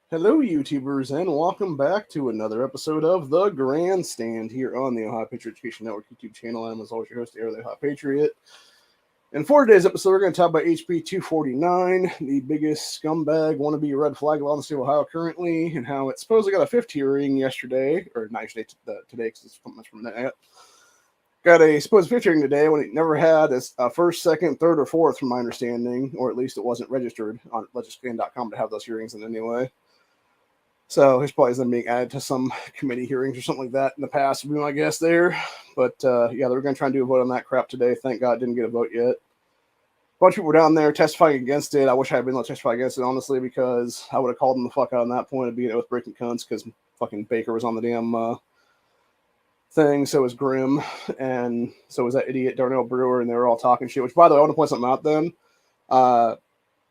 Hello, YouTubers, and welcome back to another episode of the Grandstand here on the Ohio Patriot Education Network YouTube channel. I'm, as always, your host, the Ohio Patriot. And for today's episode, we're going to talk about HB249, the biggest scumbag wannabe red flag law in the state of Ohio currently, and how it supposedly got a fifth hearing yesterday, or not yesterday, today, because it's much from that. Got a supposed fifth hearing today when it never had a first, second, third, or fourth, from my understanding, or at least it wasn't registered on legislative.com to have those hearings in any way. So his probably them being added to some committee hearings or something like that in the past would be my guess there. But yeah, they were going to try and do a vote on that crap today. Thank God didn't get a vote yet. A bunch of people were down there testifying against it. I wish I had been able to testify against it, honestly, because I would have called them the fuck out on that point of being with breaking cunts because fucking Baker was on the damn thing. So was Grimm, and so was that idiot Darnell Brewer, and they were all talking shit. Which, by the way, I want to point something out then.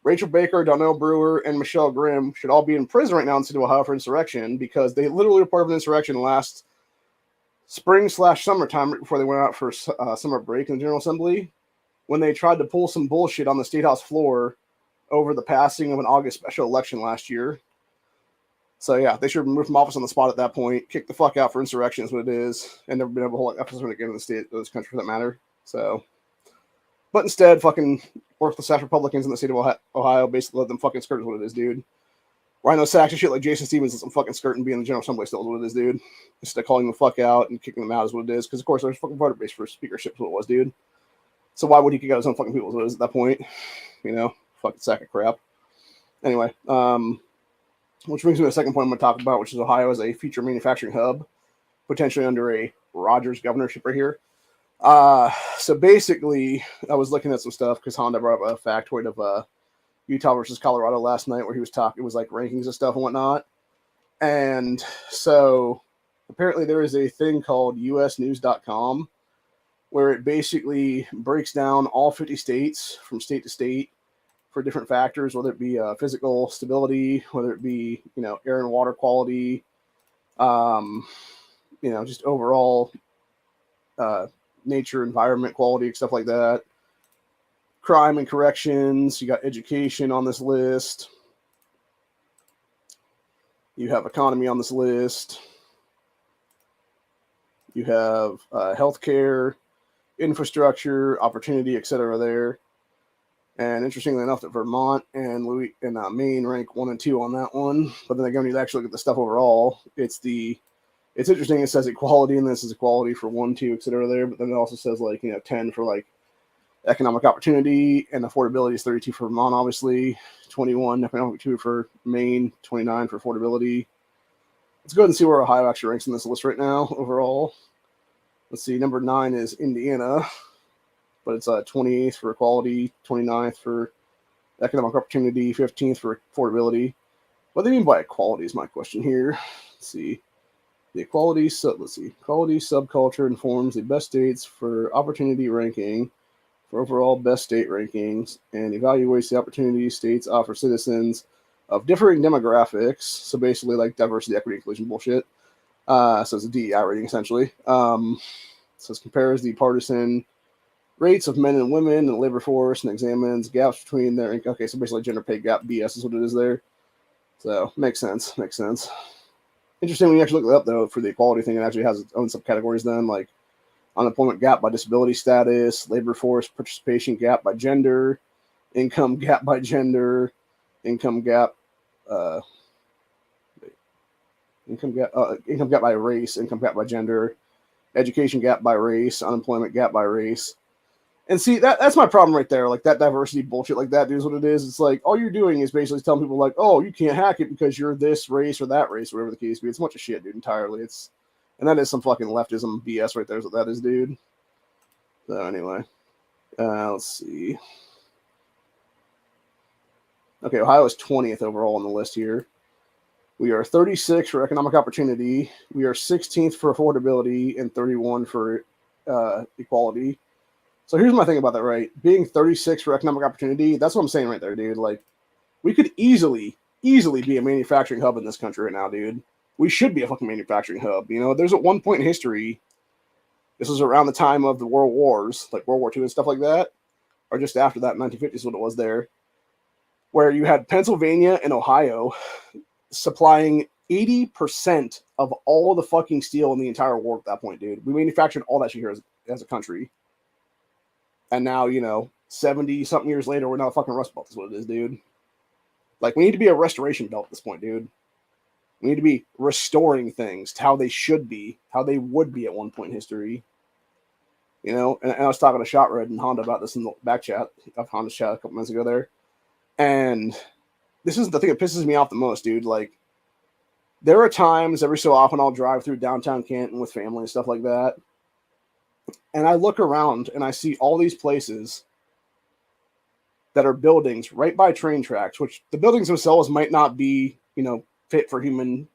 Rachel Baker, Darnell Brewer, and Michelle Grimm should all be in prison right now in the state of Ohio for insurrection because they literally were part of an insurrection last spring/summertime right before they went out for summer break in the General Assembly when they tried to pull some bullshit on the State House floor over the passing of an August special election last year. So yeah, they should have been removed from office on the spot at that point, kicked the fuck out for insurrection is what it is, and never been able to hold episode again in the state of this country for that matter. So, but instead, fucking worthless ass Republicans in the state of Ohio basically let them fucking skirt is what it is, dude. Rhino Sachs and shit like Jason Stevens and some fucking skirt and being in the General Assembly still is what it is, dude. Instead of calling them the fuck out and kicking them out is what it is, because of course there's fucking voter base for speakership is what it was, dude. So why would he kick out his own fucking people is what it is at that point? You know, fucking sack of crap. Anyway, which brings me to the second point I'm going to talk about, which is Ohio as a future manufacturing hub, potentially under a Rogers governorship right here. So basically, I was looking at some stuff because Honda brought up a factoid of Utah versus Colorado last night, where he was talking. It was like rankings and stuff and whatnot. And so apparently, there is a thing called USNews.com where it basically breaks down all 50 states from state to state for different factors, whether it be physical stability, whether it be air and water quality, just overall nature, environment quality, stuff like that. Crime and corrections. You got education on this list. You have economy on this list. You have healthcare, infrastructure, opportunity, etc. there. And interestingly enough, that Vermont and Maine rank 1 and 2 on that one. But then again, when you actually look at the stuff overall, it's interesting. It says equality, and this is equality for 1, 2, etc. there. But then it also says 10 for economic opportunity, and affordability is 32 for Vermont, obviously, 21 economic opportunity for Maine, 29 for affordability. Let's go ahead and see where Ohio actually ranks in this list right now overall. Let's see, number 9 is Indiana, but it's 28th for equality, 29th for economic opportunity, 15th for affordability. What do they mean by equality is my question here. Let's see. The equality subculture informs the best states for opportunity ranking for overall best state rankings and evaluates the opportunities states offer citizens of differing demographics. So basically diversity, equity, inclusion bullshit. So it's a DEI rating essentially. So it compares the partisan rates of men and women in the labor force and examines gaps between their okay, so basically gender pay gap BS is what it is there. So makes sense. Interesting when you actually look it up though for the equality thing, it actually has its own subcategories then, like unemployment gap by disability status, labor force participation gap by gender, income gap by gender, income gap by race, income gap by gender, education gap by race, unemployment gap by race. And see, that's my problem right there. Like that diversity bullshit like that, dude, is what it is. It's like all you're doing is basically telling people like, oh, you can't hack it because you're this race or that race, or whatever the case be. It's a bunch of shit, dude, entirely. And that is some fucking leftism BS right there is what that is, dude. So anyway, let's see. Okay, Ohio is 20th overall on the list here. We are 36 for economic opportunity. We are 16th for affordability and 31 for equality. So here's my thing about that, right? Being 36 for economic opportunity, that's what I'm saying right there, dude. Like, we could easily be a manufacturing hub in this country right now, dude. We should be a fucking manufacturing hub. There's at one point in history, this was around the time of the World Wars, like World War II and stuff like that, or just after that, 1950s, what it was there, where you had Pennsylvania and Ohio supplying 80% of all the fucking steel in the entire world at that point, dude. We manufactured all that shit here as a country. And now, 70-something years later, we're not a fucking rust belt. That's what it is, dude. Like, we need to be a restoration belt at this point, dude. We need to be restoring things to how they should be, how they would be at one point in history. And I was talking to Shot Red and Honda about this in the back chat of Honda's chat a couple minutes ago there. And this is the thing that pisses me off the most, dude. Like, there are times every so often I'll drive through downtown Canton with family and stuff like that. And I look around and I see all these places that are buildings right by train tracks, which the buildings themselves might not be, fit for human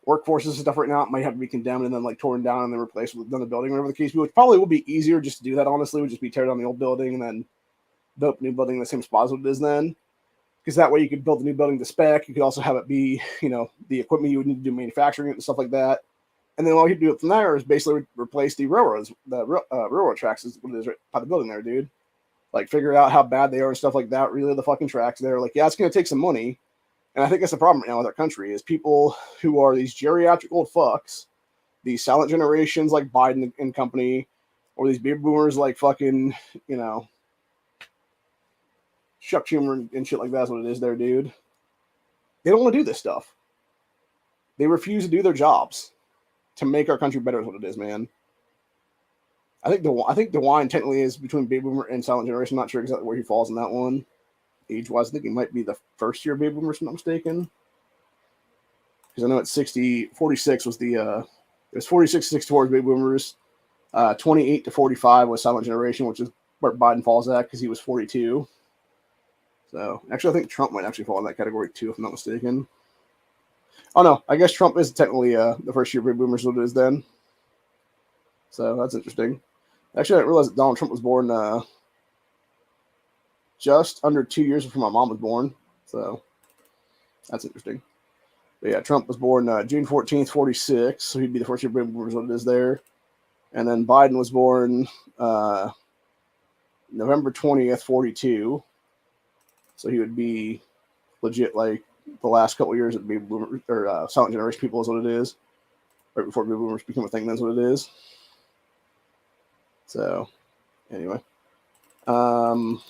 workforces and stuff right now. It might have to be condemned and then like torn down and then replaced with another building, whatever the case be, which probably would be easier just to do that, honestly. Would just be tear down the old building and then build a new building in the same spot as what it is then. Because that way you could build a new building to spec. You could also have it be, the equipment you would need to do manufacturing it and stuff like that. And then all you do it from there is basically replace the railroads, the railroad tracks is what it is right by the building there, dude. Like, figure out how bad they are and stuff like that. Relay the fucking tracks there. Like, yeah, it's going to take some money. And I think that's the problem right now with our country is people who are these geriatric old fucks, these silent generations like Biden and company, or these baby boomers like fucking, Chuck Schumer and shit like that's what it is there, dude. They don't want to do this stuff. They refuse to do their jobs to make our country better is what it is, man. I think DeWine technically is between baby boomer and silent generation. I'm not sure exactly where he falls in that one. Age-wise, I think he might be the first year baby boomer, if I'm not mistaken. Because I know it's 46 was the, it was 46 to 64 baby boomers. 28 to 45 was silent generation, which is where Biden falls at because he was 42. So, actually, I think Trump might actually fall in that category too, if I'm not mistaken. Oh, no, I guess Trump is technically the first year baby boomers, what it is then. So, that's interesting. Actually, I didn't realize that Donald Trump was born just under 2 years before my mom was born. So, that's interesting. But yeah, Trump was born June 14th, 46. So, he'd be the first year baby boomers, what it is there. And then Biden was born November 20th, 42. So, he would be legit like the last couple of years of baby boomer or silent generation people is what it is. Right before baby boomers became a thing, that's what it is. So, anyway. Let's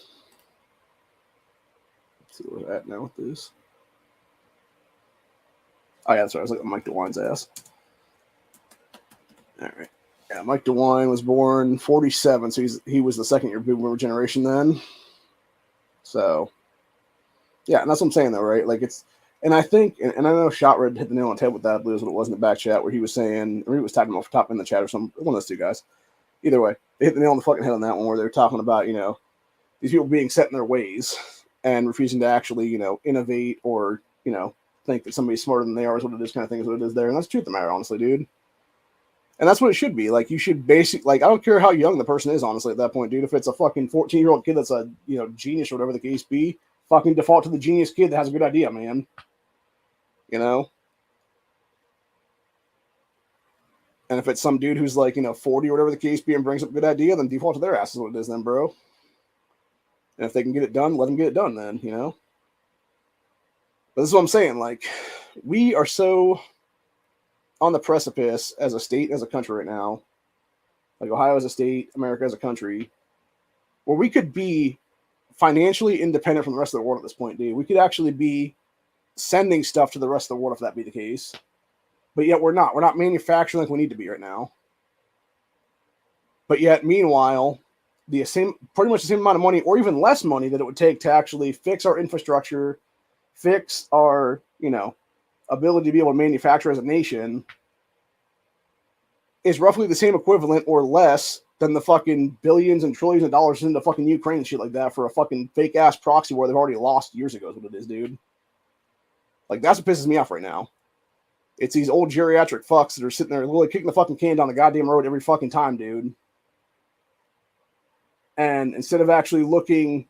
see where we're at now with this. Oh, yeah, that's right. I was looking at Mike DeWine's ass. All right. Yeah, Mike DeWine was born 47, so he was the second year baby boomer generation then. So, yeah, and that's what I'm saying, though, right? Like, it's, and I think, and I know Shot Red hit the nail on the head with that, I believe is what it was in the back chat, where he was saying, or he was typing off top in the chat or something, one of those two guys. Either way, they hit the nail on the fucking head on that one, where they were talking about, these people being set in their ways and refusing to actually, innovate or, think that somebody's smarter than they are is what it is kind of thing is what it is there. And that's the truth of the matter, honestly, dude. And that's what it should be. Like, you should basically, like, I don't care how young the person is, honestly, at that point, dude. If it's a fucking 14-year-old kid that's a, genius or whatever the case be, fucking default to the genius kid that has a good idea, man. And if it's some dude who's like, 40 or whatever the case be and brings up a good idea, then default to their ass is what it is then, bro. And if they can get it done, let them get it done then, But this is what I'm saying. Like, we are so on the precipice as a state, as a country right now, like Ohio as a state, America as a country, where we could be financially independent from the rest of the world at this point, dude. We could actually be sending stuff to the rest of the world if that be the case. But yet we're not. We're not manufacturing like we need to be right now. But yet, meanwhile, pretty much the same amount of money or even less money that it would take to actually fix our infrastructure, fix our, ability to be able to manufacture as a nation is roughly the same equivalent or less than the fucking billions and trillions of dollars into fucking Ukraine and shit like that for a fucking fake ass proxy war they've already lost years ago is what it is, dude. Like, that's what pisses me off right now. It's these old geriatric fucks that are sitting there literally kicking the fucking can down the goddamn road every fucking time, dude. And instead of actually looking,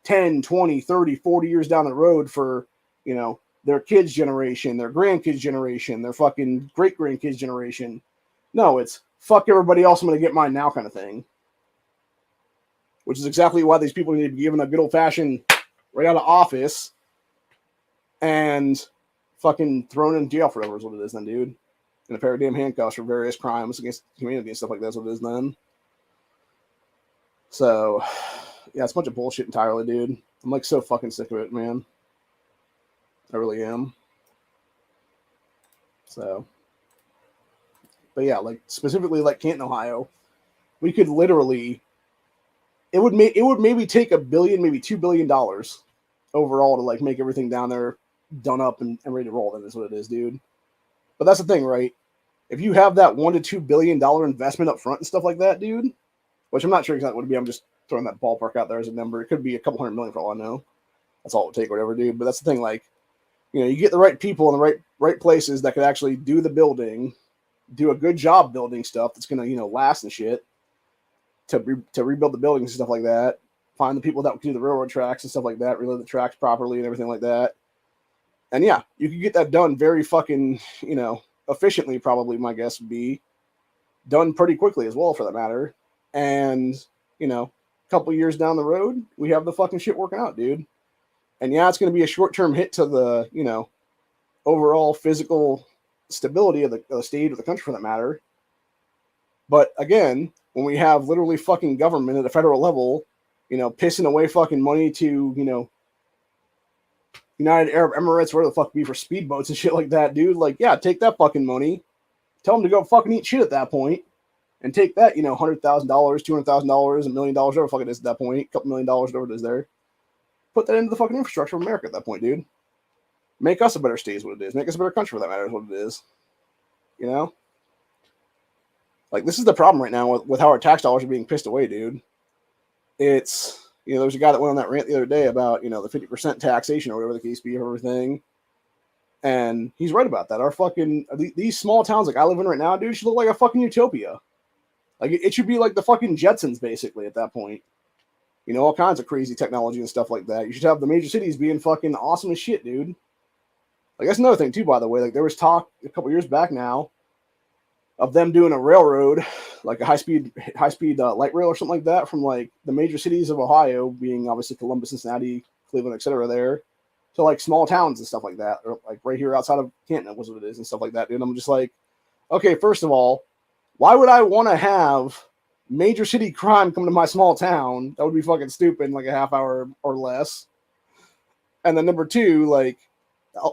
10, 20, 30, 40 years down the road for, their kids' generation, their grandkids' generation, their fucking great-grandkids' generation. No, it's fuck everybody else, I'm going to get mine now kind of thing. Which is exactly why these people need to be given a good old-fashioned right out of office and fucking thrown in jail forever is what it is then, dude. And a pair of damn handcuffs for various crimes against humanity and stuff like that's what it is then. So, yeah, it's a bunch of bullshit entirely, dude. I'm like so fucking sick of it, man. I really am. So, but yeah, like specifically like Canton, Ohio, we could literally, it would maybe take $1 billion, maybe $2 billion overall to like make everything down there done up and ready to roll. Then is what it is, dude. But that's the thing, right? If you have that $1 to $2 billion investment up front and stuff like that, dude, which I'm not sure exactly what it'd be. I'm just throwing that ballpark out there as a number. It could be a couple $100 million for all I know. That's all it would take, or whatever, dude. But that's the thing, like, you know, you get the right people in the right places that could actually do the building, do a good job building stuff that's gonna, you know, last and shit. To rebuild the buildings and stuff like that. Find the people that can do the railroad tracks and stuff like that. Reload the tracks properly and everything like that. And yeah, you could get that done very fucking, you know, efficiently. Probably my guess would be done pretty quickly as well, for that matter. And you know, a couple years down the road, we have the fucking shit working out, dude. And yeah, it's going to be a short-term hit to the, you know, overall physical stability of the state of the country, for that matter. But again, when we have literally fucking government at a federal level, you know, pissing away fucking money to, you know, United Arab Emirates, where the fuck be for speedboats and shit like that, dude. Like, yeah, take that fucking money. Tell them to go fucking eat shit at that point. And take that, you know, $100,000, $200,000, $1 million, whatever the fuck it is at that point, a couple $1 million, whatever it is there. Put that into the fucking infrastructure of America at that point, dude. Make us a better state is what it is. Make us a better country, for that matter, is what it is. You know? Like, this is the problem right now with how our tax dollars are being pissed away, dude. It's, you know, there's a guy that went on that rant the other day about, you know, the 50% taxation or whatever the case be of everything. And he's right about that. Our fucking, these small towns like I live in right now, dude, should look like a fucking utopia. Like, it should be like the fucking Jetsons, basically, at that point. You know, all kinds of crazy technology and stuff like that. You should have the major cities being fucking awesome as shit, dude. Like, that's another thing, too, by the way. Like, there was talk a couple years back now of them doing a railroad, like a high-speed light rail or something like that, from, like, the major cities of Ohio, being obviously Columbus, Cincinnati, Cleveland, etc. there, to, like, small towns and stuff like that. Or, like, right here outside of Canton was what it is and stuff like that, dude. I'm just like, okay, first of all, why would I want to have major city crime come to my small town? That would be fucking stupid in like a half hour or less. And then number two, like,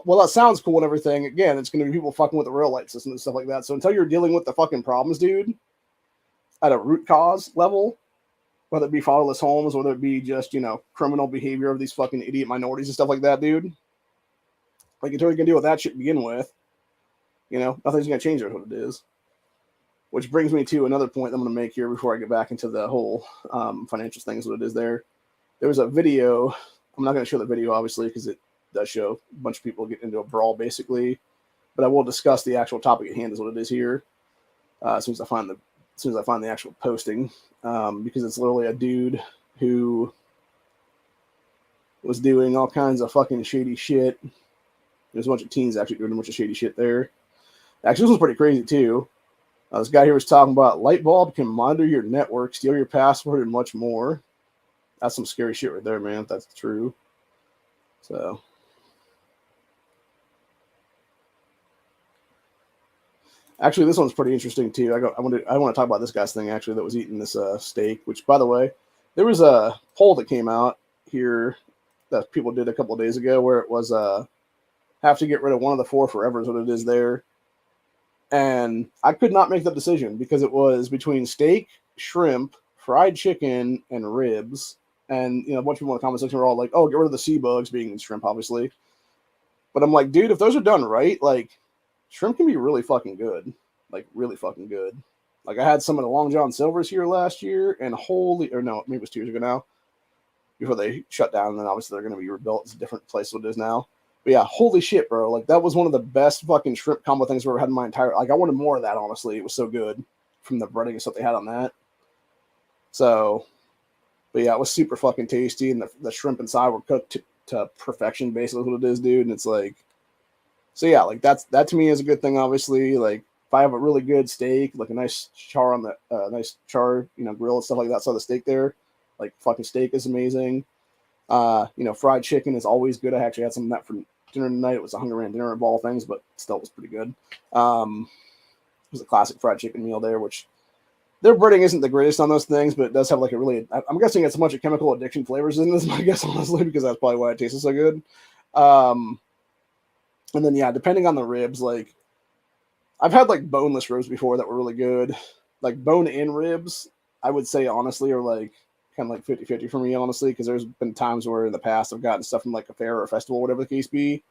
well, that sounds cool and everything. Again, it's going to be people fucking with the rail light system and stuff like that. So until you're dealing with the fucking problems, dude, at a root cause level, whether it be fatherless homes, whether it be just, you know, criminal behavior of these fucking idiot minorities and stuff like that, dude, like, until you can deal with that shit to begin with, you know, nothing's going to change what it is. Which brings me to another point I'm going to make here before I get back into the whole financial things, what it is there. There was a video. I'm not going to show the video, obviously, because it does show a bunch of people getting into a brawl, basically. But I will discuss the actual topic at hand, is what it is here, as soon as I find the actual posting, because it's literally a dude who was doing all kinds of fucking shady shit. There's a bunch of teens actually doing a bunch of shady shit there. Actually, this was pretty crazy, too. This guy here was talking about light bulb can monitor your network, steal your password, and much more. That's some scary shit right there, man, if that's true. So, actually, this one's pretty interesting, too. I want to talk about this guy's thing, actually, that was eating this steak, which, by the way, there was a poll that came out here that people did a couple of days ago where it was have to get rid of one of the 4 forever is what it is there. And I could not make that decision because it was between steak, shrimp, fried chicken, and ribs. And, you know, a bunch of people in the comment section were all like, oh, get rid of the sea bugs, being shrimp, obviously. But I'm like, dude, if those are done right, like, shrimp can be really fucking good. Like, really fucking good. Like, I had some of the Long John Silvers here maybe it was 2 years ago now, before they shut down. And then obviously they're going to be rebuilt. It's a different place than it is now. But yeah, holy shit, bro. Like, that was one of the best fucking shrimp combo things I've ever had in my entire... Like, I wanted more of that, honestly. It was so good from the breading and stuff they had on that. So, but yeah, it was super fucking tasty. And the shrimp inside were cooked to perfection, basically, what it is, dude. And it's like... So yeah, like, that to me is a good thing, obviously. Like, if I have a really good steak, like a nice char on the... you know, grill and stuff like that, so the steak there, like, fucking steak is amazing. You know, fried chicken is always good. I actually had some of that for dinner tonight. It was a Hunger Man dinner of all things, but still was pretty good. It was a classic fried chicken meal there, which their breading isn't the greatest on those things, but it does have like a really, I'm guessing it's a bunch of chemical addiction flavors in this, my guess, honestly, because that's probably why it tastes so good. And then, yeah, depending on the ribs, like, I've had like boneless ribs before that were really good. Like bone-in ribs, I would say honestly are like kind of like 50-50 for me, honestly, because there's been times where in the past I've gotten stuff from like a fair or a festival, whatever the case be.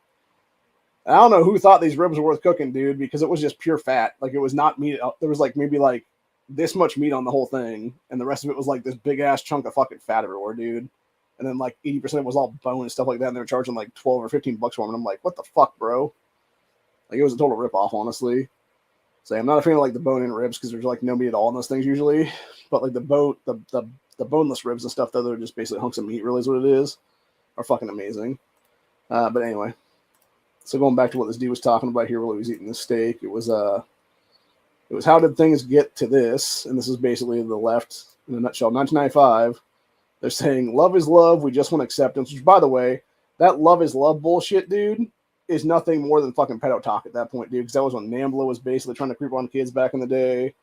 And I don't know who thought these ribs were worth cooking, dude, because it was just pure fat. Like it was not meat. There was like maybe like this much meat on the whole thing, and the rest of it was like this big ass chunk of fucking fat everywhere, dude. And then like 80% was all bone and stuff like that, and they were charging like 12 or 15 bucks for them. And I'm like, what the fuck, bro? Like it was a total ripoff, honestly. So I'm not a fan of like the bone-in ribs because there's like no meat at all in those things usually. But like the boneless ribs and stuff, though, they're just basically hunks of meat, really is what it is, are fucking amazing. But anyway, so going back to what this dude was talking about here while he was eating the steak, it was how did things get to this? And this is basically the left in a nutshell. 1995, they're saying love is love, we just want acceptance. Which, by the way, that love is love bullshit, dude, is nothing more than fucking pedo talk at that point, dude. Because that was when NAMBLA was basically trying to creep on kids back in the day.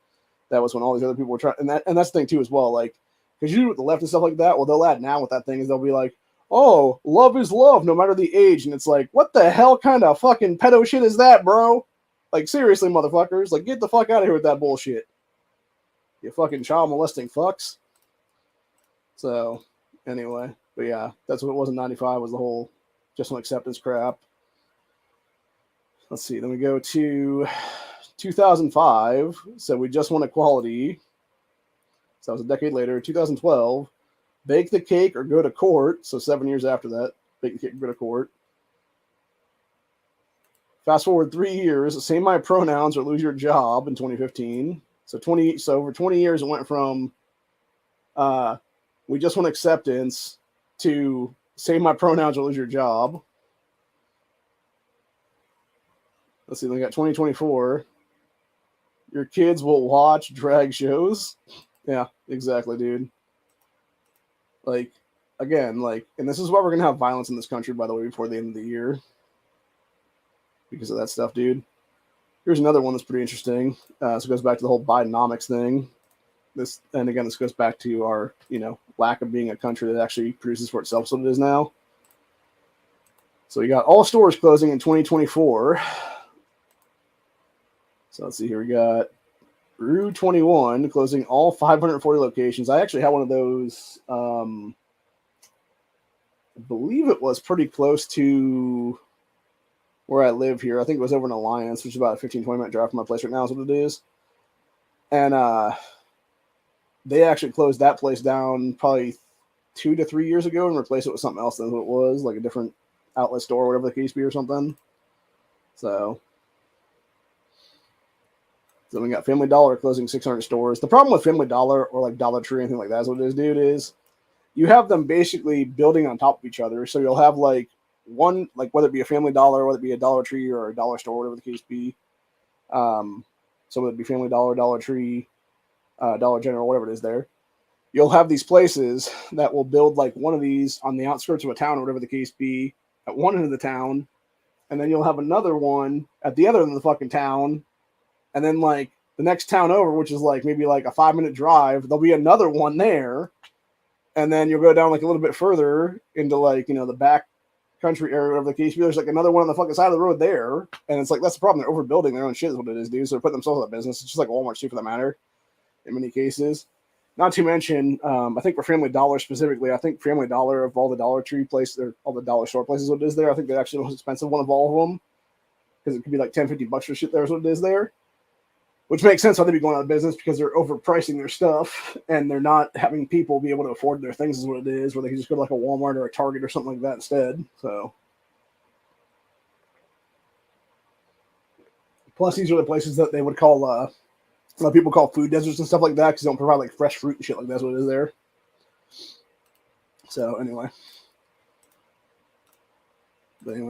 That was when all these other people were trying, and that's the thing too as well. Like, because you do with the left and stuff like that. Well, they'll add now with that thing is they'll be like, "Oh, love is love, no matter the age," and it's like, what the hell kind of fucking pedo shit is that, bro? Like, seriously, motherfuckers, like, get the fuck out of here with that bullshit. You fucking child molesting fucks. So, anyway, but yeah, that's what it was in '95. Was the whole just an acceptance crap. Let's see. Then we go to 2005. So we just won equality. So that was a decade later. 2012. Bake the cake or go to court. So 7 years after that, bake the cake or go to court. Fast forward 3 years. Say my pronouns or lose your job in 2015. So over 20 years, it went from we just want acceptance to say my pronouns or lose your job. Let's see, we got 2024. Your kids will watch drag shows. Yeah, exactly, dude. Like, again, like, and this is why we're going to have violence in this country, by the way, before the end of the year. Because of that stuff, dude. Here's another one that's pretty interesting. So it goes back to the whole Bidenomics thing. This goes back to our, lack of being a country that actually produces for itself, so it is now. So we got all stores closing in 2024. So let's see here. We got Rue 21 closing all 540 locations. I actually had one of those. I believe it was pretty close to where I live here. I think it was over in Alliance, which is about a 15-20 minute drive from my place right now is what it is. And they actually closed that place down probably 2 to 3 years ago and replaced it with something else than what it was, like a different outlet store or whatever the case be or something. So we got Family Dollar closing 600 stores. The problem with Family Dollar or like Dollar Tree or anything like that is what it is, dude, is you have them basically building on top of each other. So you'll have like one, like whether it be a Family Dollar, whether it be a Dollar Tree or a dollar store, whatever the case be. So whether it be Family Dollar, Dollar Tree, Dollar General, whatever it is there, you'll have these places that will build like one of these on the outskirts of a town or whatever the case be at one end of the town. And then you'll have another one at the other end of the fucking town. And then like the next town over, which is like maybe like a 5-minute drive, there'll be another one there. And then you'll go down like a little bit further into like, the back country area, whatever the case be. There's like another one on the fucking side of the road there. And it's like, that's the problem. They're overbuilding their own shit is what it is, dude. So they're putting themselves out of business. It's just like Walmart too, for that matter, in many cases. Not to mention, I think for Family Dollar specifically, I think Family Dollar of all the Dollar Tree places, or all the dollar store places, what it is there, I think they're actually the most expensive one of all of them. Because it could be like 10, 50 bucks for shit there is what it is there. Which makes sense why they'd be going out of business because they're overpricing their stuff and they're not having people be able to afford their things is what it is, where they can just go to like a Walmart or a Target or something like that instead. So, plus these are the places that they would call, a lot of people call food deserts and stuff like that because they don't provide like fresh fruit and shit like that's what it is there. So anyway,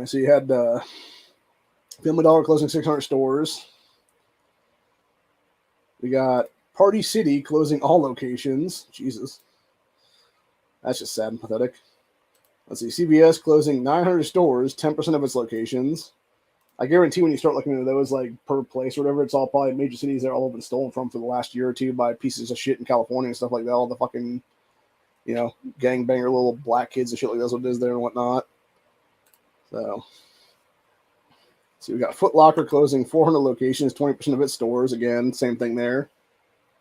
so you had Family Dollar closing 600 stores. We got Party City closing all locations. Jesus. That's just sad and pathetic. Let's see, CVS closing 900 stores, 10% of its locations. I guarantee when you start looking into those, like per place or whatever, it's all probably major cities they're all been stolen from for the last year or two by pieces of shit in California and stuff like that. All the fucking, gangbanger little black kids and shit like that's what it is there and whatnot. So we got Foot Locker closing 400 locations, 20% of its stores. Again, same thing there.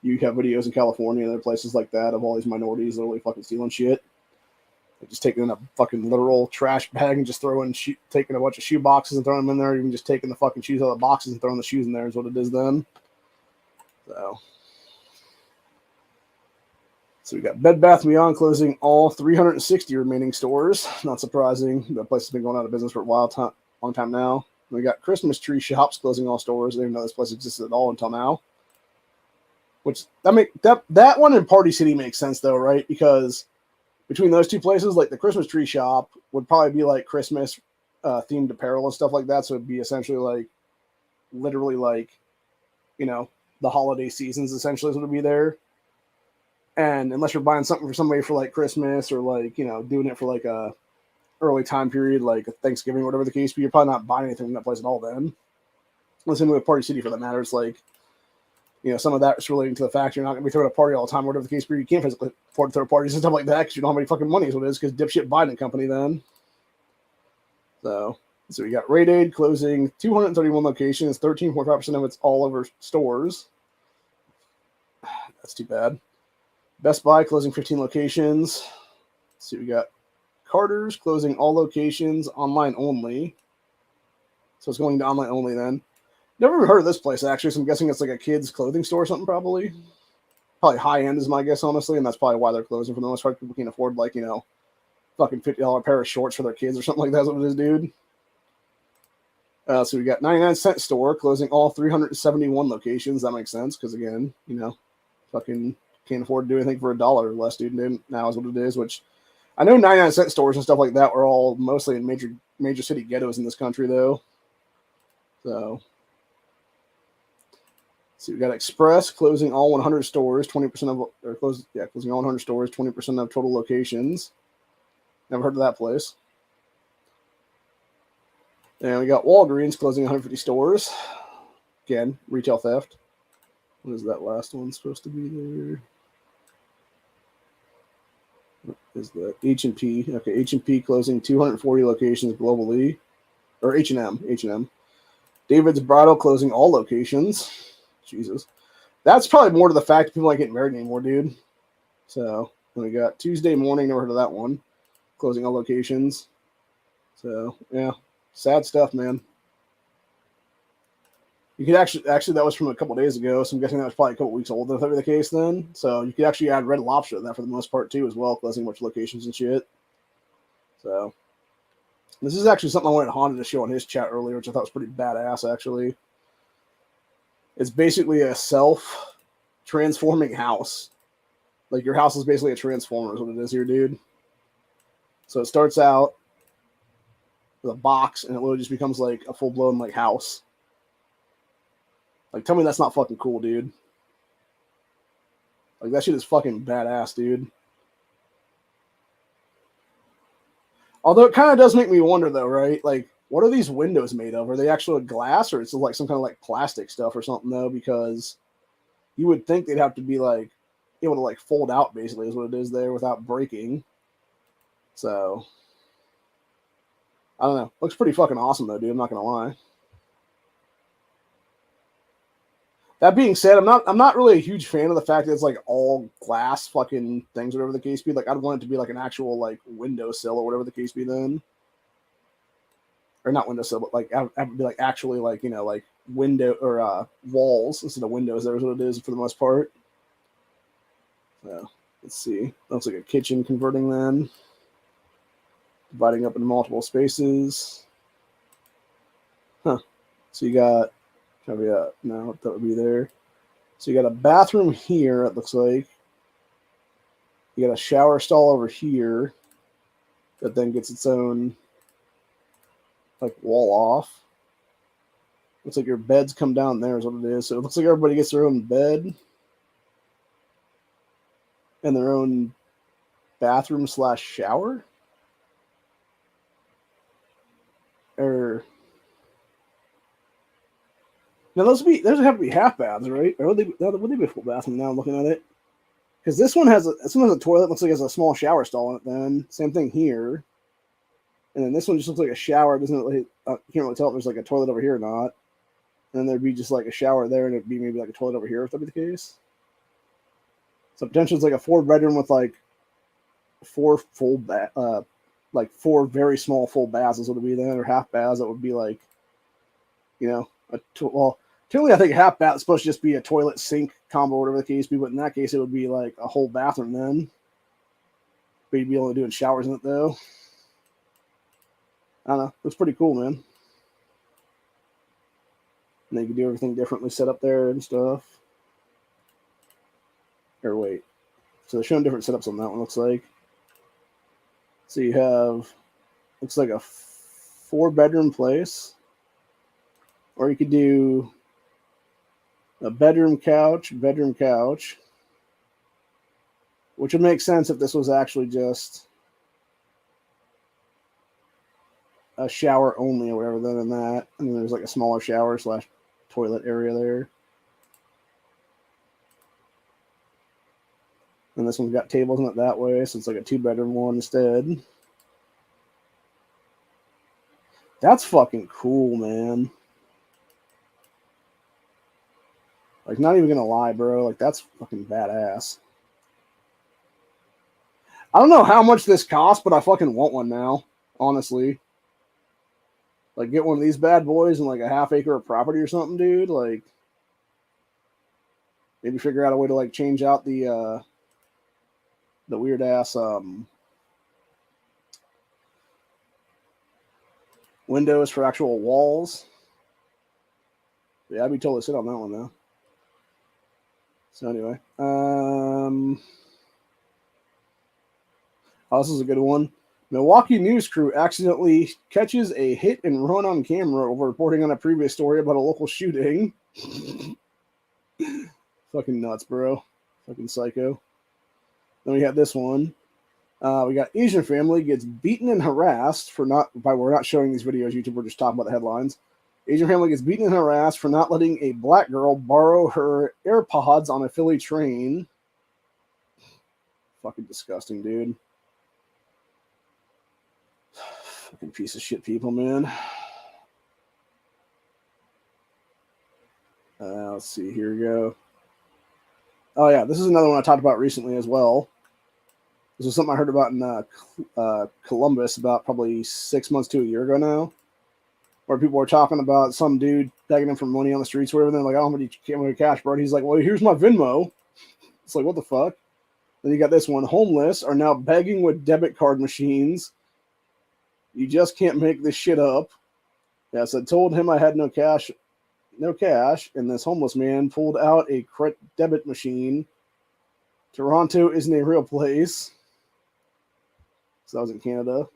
You have videos in California and other places like that of all these minorities literally fucking stealing shit. Just taking a fucking literal trash bag and just taking a bunch of shoe boxes and throwing them in there. Even just taking the fucking shoes out of the boxes and throwing the shoes in there is what it is then. So we got Bed Bath & Beyond closing all 360 remaining stores. Not surprising. That place has been going out of business for a long time now. And we got Christmas Tree Shops closing all stores. I didn't even know this place existed at all until now. Which that one in Party City makes sense though, right? Because between those two places, like the Christmas Tree Shop would probably be like Christmas themed apparel and stuff like that. So it'd be essentially like, literally like, the holiday seasons essentially is what would be there. And unless you're buying something for somebody for like Christmas or like, doing it for like a early time period, like Thanksgiving or whatever the case be, you're probably not buying anything from that place at all then. Listen to a Party City for that matter. It's like, some of that is relating to the fact you're not going to be throwing a party all the time, whatever the case be. You can't physically afford to throw parties and stuff like that because you don't have any fucking money is what it is because dipshit Biden and company then. So we got Rite Aid closing 231 locations, 13.5% of its all over stores. That's too bad. Best Buy closing 15 locations. So we got Carter's closing all locations, online only. So it's going to online only then. Never even heard of this place actually, so I'm guessing it's like a kid's clothing store or something probably. Probably high end is my guess, honestly, and that's probably why they're closing for the most part. People can't afford like, fucking $50 pair of shorts for their kids or something like that. That's what it is, dude. So we got 99-cent store closing all 371 locations. That makes sense because again, fucking can't afford to do anything for $1 or less, dude. Now is what it is. Which I know 99-cent stores and stuff like that were all mostly in major city ghettos in this country, though. So we got Express closing all 100 stores, 20% of closing all 100 stores, 20% of total locations. Never heard of that place. And we got Walgreens closing 150 stores. Again, retail theft. What is that last one supposed to be there? What is that? H&P. Okay, H&P closing 240 locations globally. Or H&M. David's Bridal closing all locations. Jesus. That's probably more to the fact that people aren't getting married anymore, dude. So, then we got Tuesday Morning, never heard of that one. Closing all locations. So, yeah. Sad stuff, man. You could actually that was from a couple days ago, so I'm guessing that was probably a couple weeks old if that were the case then. So, you could actually add Red Lobster to that for the most part, too, as well, closing a bunch of locations and shit. So, this is actually something I wanted Honda to show on his chat earlier, which I thought was pretty badass, actually. It's basically a self-transforming house. Like, your house is basically a transformer is what it is here, dude. So it starts out with a box, and it literally just becomes, like, a full-blown, like, house. Like, tell me that's not fucking cool, dude. Like, that shit is fucking badass, dude. Although it kind of does make me wonder, though, right? Like, what are these windows made of? Are they actually glass, or is it like some kind of like plastic stuff or something, though? Because you would think they'd have to be like able to like fold out, basically, is what it is there without breaking. So I don't know. Looks pretty fucking awesome, though, dude. I'm not gonna lie. That being said, I'm not really a huge fan of the fact that it's like all glass fucking things, whatever the case be. Like, I'd want it to be like an actual like windowsill or whatever the case be then. Or not windowsill, but like have it be like actually like, like window or walls instead of windows. There's what it is for the most part. So let's see. Looks like a kitchen converting then. Dividing up into multiple spaces. Huh. So you got no, that would be there. So you got a bathroom here, it looks like. You got a shower stall over here that then gets its own like wall off. Looks like your beds come down there is what it is. So it looks like everybody gets their own bed and their own bathroom / shower. Or now those have to be half baths, right? Or would they be a full bathroom? Now I'm looking at it, because this one has a toilet. Looks like it has a small shower stall in it. Then same thing here, and then this one just looks like a shower. Doesn't really, you can't really tell if there's like a toilet over here or not. And then there'd be just like a shower there, and it'd be maybe like a toilet over here if that be the case. So potentially it's like a 4-bedroom with like 4 full like 4 very small full baths is what it would be then, or half baths that would be like, well, typically I think half bath is supposed to just be a toilet sink combo, whatever the case be, but in that case it would be like a whole bathroom then. But you'd be only doing showers in it though. I don't know. It's pretty cool, man. And they can do everything differently set up there and stuff. Or wait. So they're showing different setups on that one, looks like. So you have, looks like a 4-bedroom place. Or you could do a bedroom couch, which would make sense if this was actually just a shower only or whatever. Then in that, and then there's like a smaller shower / toilet area there. And this one's got tables in it that way, so it's like a 2-bedroom one instead. That's fucking cool, man. Like, not even gonna lie, bro. Like, that's fucking badass. I don't know how much this costs, but I fucking want one now, honestly. Like, get one of these bad boys and like a ½ acre of property or something, dude. Like, maybe figure out a way to like change out the weird ass windows for actual walls. Yeah, I'd be totally sit on that one though. So anyway, oh, this is a good one. Milwaukee news crew accidentally catches a hit and run on camera over reporting on a previous story about a local shooting. Fucking nuts, bro. Fucking psycho. Then we have this one. We got Asian family gets beaten and harassed for not, we're not showing these videos, YouTube, we're just talking about the headlines. Asian family gets beaten and harassed for not letting a black girl borrow her AirPods on a Philly train. Fucking disgusting, dude. Fucking piece of shit people, man. Let's see, here we go. Oh yeah, this is another one I talked about recently as well. This was something I heard about in Columbus about probably 6 months to a year ago now, where people were talking about some dude begging him for money on the streets or whatever. They're like, "I don't have any cash, bro." He's like, "Well, here's my Venmo." It's like, what the fuck? Then you got this one. Homeless are now begging with debit card machines. You just can't make this shit up. Yeah, so I told him I had no cash, and this homeless man pulled out a debit machine. Toronto isn't a real place. So that was in Canada,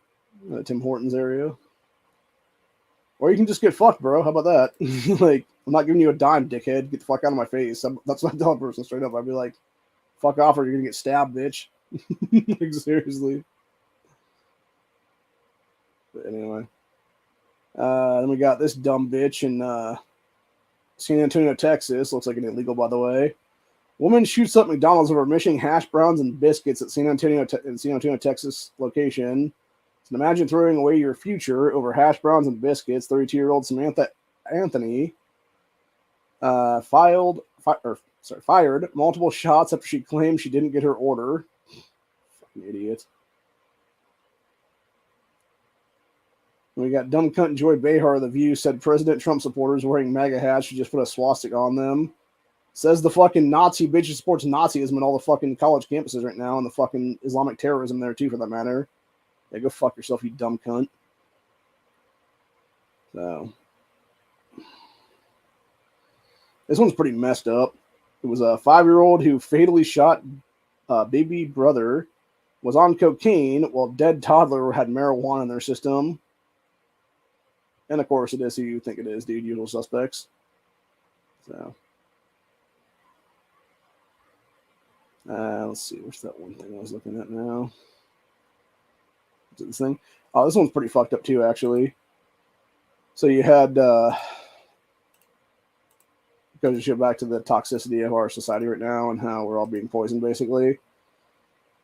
Tim Hortons area. Or you can just get fucked, bro. How about that? Like, I'm not giving you a dime, dickhead. Get the fuck out of my face. That's what I tell a person straight up. I'd be like, fuck off or you're going to get stabbed, bitch. Like, seriously. But anyway. Then we got this dumb bitch in San Antonio, Texas. Looks like an illegal, by the way. Woman shoots up McDonald's over missing hash browns and biscuits at San Antonio, Texas location. So imagine throwing away your future over hash browns and biscuits. 32-year-old Samantha Anthony fired multiple shots after she claimed she didn't get her order. Fucking idiot. We got dumb cunt Joy Behar of The View said President Trump supporters wearing MAGA hats should just put a swastika on them. Says the fucking Nazi bitch who supports Nazism at all the fucking college campuses right now, and the fucking Islamic terrorism there too, for that matter. Yeah, go fuck yourself, you dumb cunt. So this one's pretty messed up. It was a 5-year-old who fatally shot baby brother, was on cocaine, while dead toddler had marijuana in their system. And of course, it is who you think it is, dude. Usual suspects. So. Let's see. Where's that one thing I was looking at now? Is it this thing? Oh, this one's pretty fucked up too, actually. So you had, goes to show back to the toxicity of our society right now and how we're all being poisoned, basically.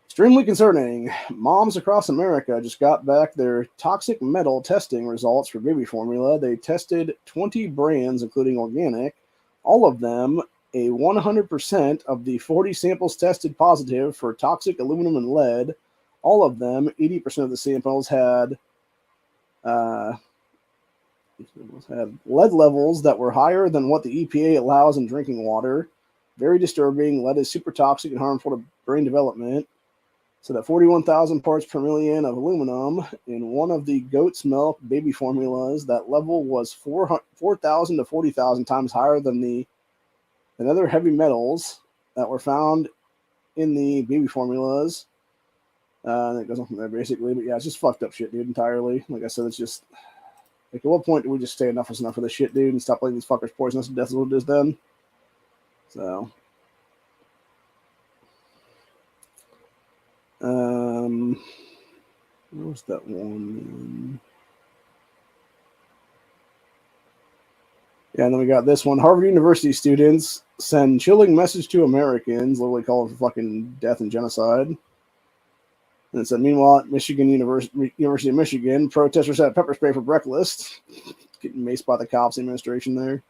Extremely concerning. Moms across America just got back their toxic metal testing results for baby formula. They tested 20 brands, including organic. All of them, a 100% of the 40 samples tested positive for toxic aluminum and lead. All of them, 80% of the samples had lead levels that were higher than what the EPA allows in drinking water. Very disturbing. Lead is super toxic and harmful to brain development. So that 41,000 parts per million of aluminum in one of the goat's milk baby formulas, that level was 4,000 to 40,000 times higher than other heavy metals that were found in the baby formulas. And it goes on from there, basically. But yeah, it's just fucked up shit, dude, entirely. Like I said, it's just... Like, at what point do we just say enough is enough of this shit, dude, and stop letting these fuckers poison us to death as what it is then? So... what was that one? Yeah, and then we got this one. Harvard University students send chilling message to Americans, literally call it for fucking death and genocide. And it said, meanwhile, at University of Michigan, protesters had pepper spray for breakfast. Getting maced by the cops administration there.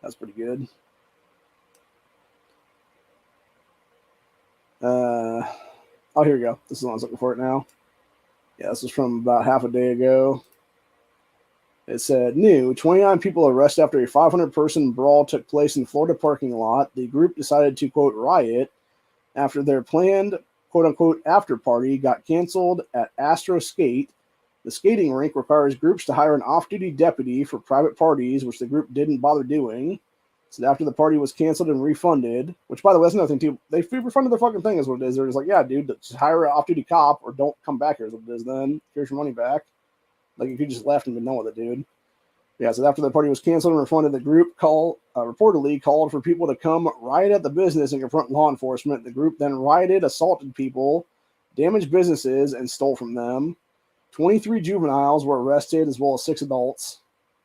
That's pretty good. Oh, here we go. This is what I was looking for it now. Yeah, this is from about half a day ago. It said, new, 29 people arrested after a 500-person brawl took place in Florida parking lot. The group decided to, quote, riot after their planned, quote-unquote, after party got canceled at Astro Skate. The skating rink requires groups to hire an off-duty deputy for private parties, which the group didn't bother doing. So after the party was canceled and refunded, which, by the way, that's another thing, too. They refunded their fucking thing is what it is. They're just like, yeah, dude, just hire an off-duty cop or don't come back here is what it is then. Here's your money back. Like, if you just left and been done with it, dude. Yeah, so after the party was canceled and refunded, the group reportedly called for people to come riot at the business and confront law enforcement. The group then rioted, assaulted people, damaged businesses, and stole from them. 23 juveniles were arrested, as well as 6 adults.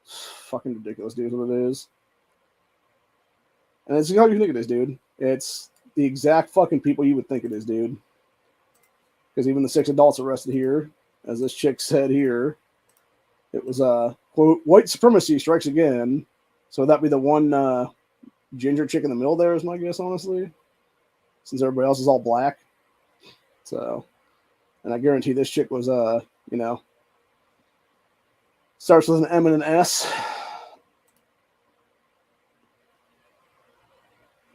Fucking ridiculous, dude, what it is. And it's how you think it is, dude. It's the exact fucking people you would think it is, dude. Because even the 6 adults arrested here, as this chick said here, it was, quote, white supremacy strikes again. So that'd be the one ginger chick in the middle there is my guess, honestly. Since everybody else is all black. So, and I guarantee this chick was, starts with an M and an S.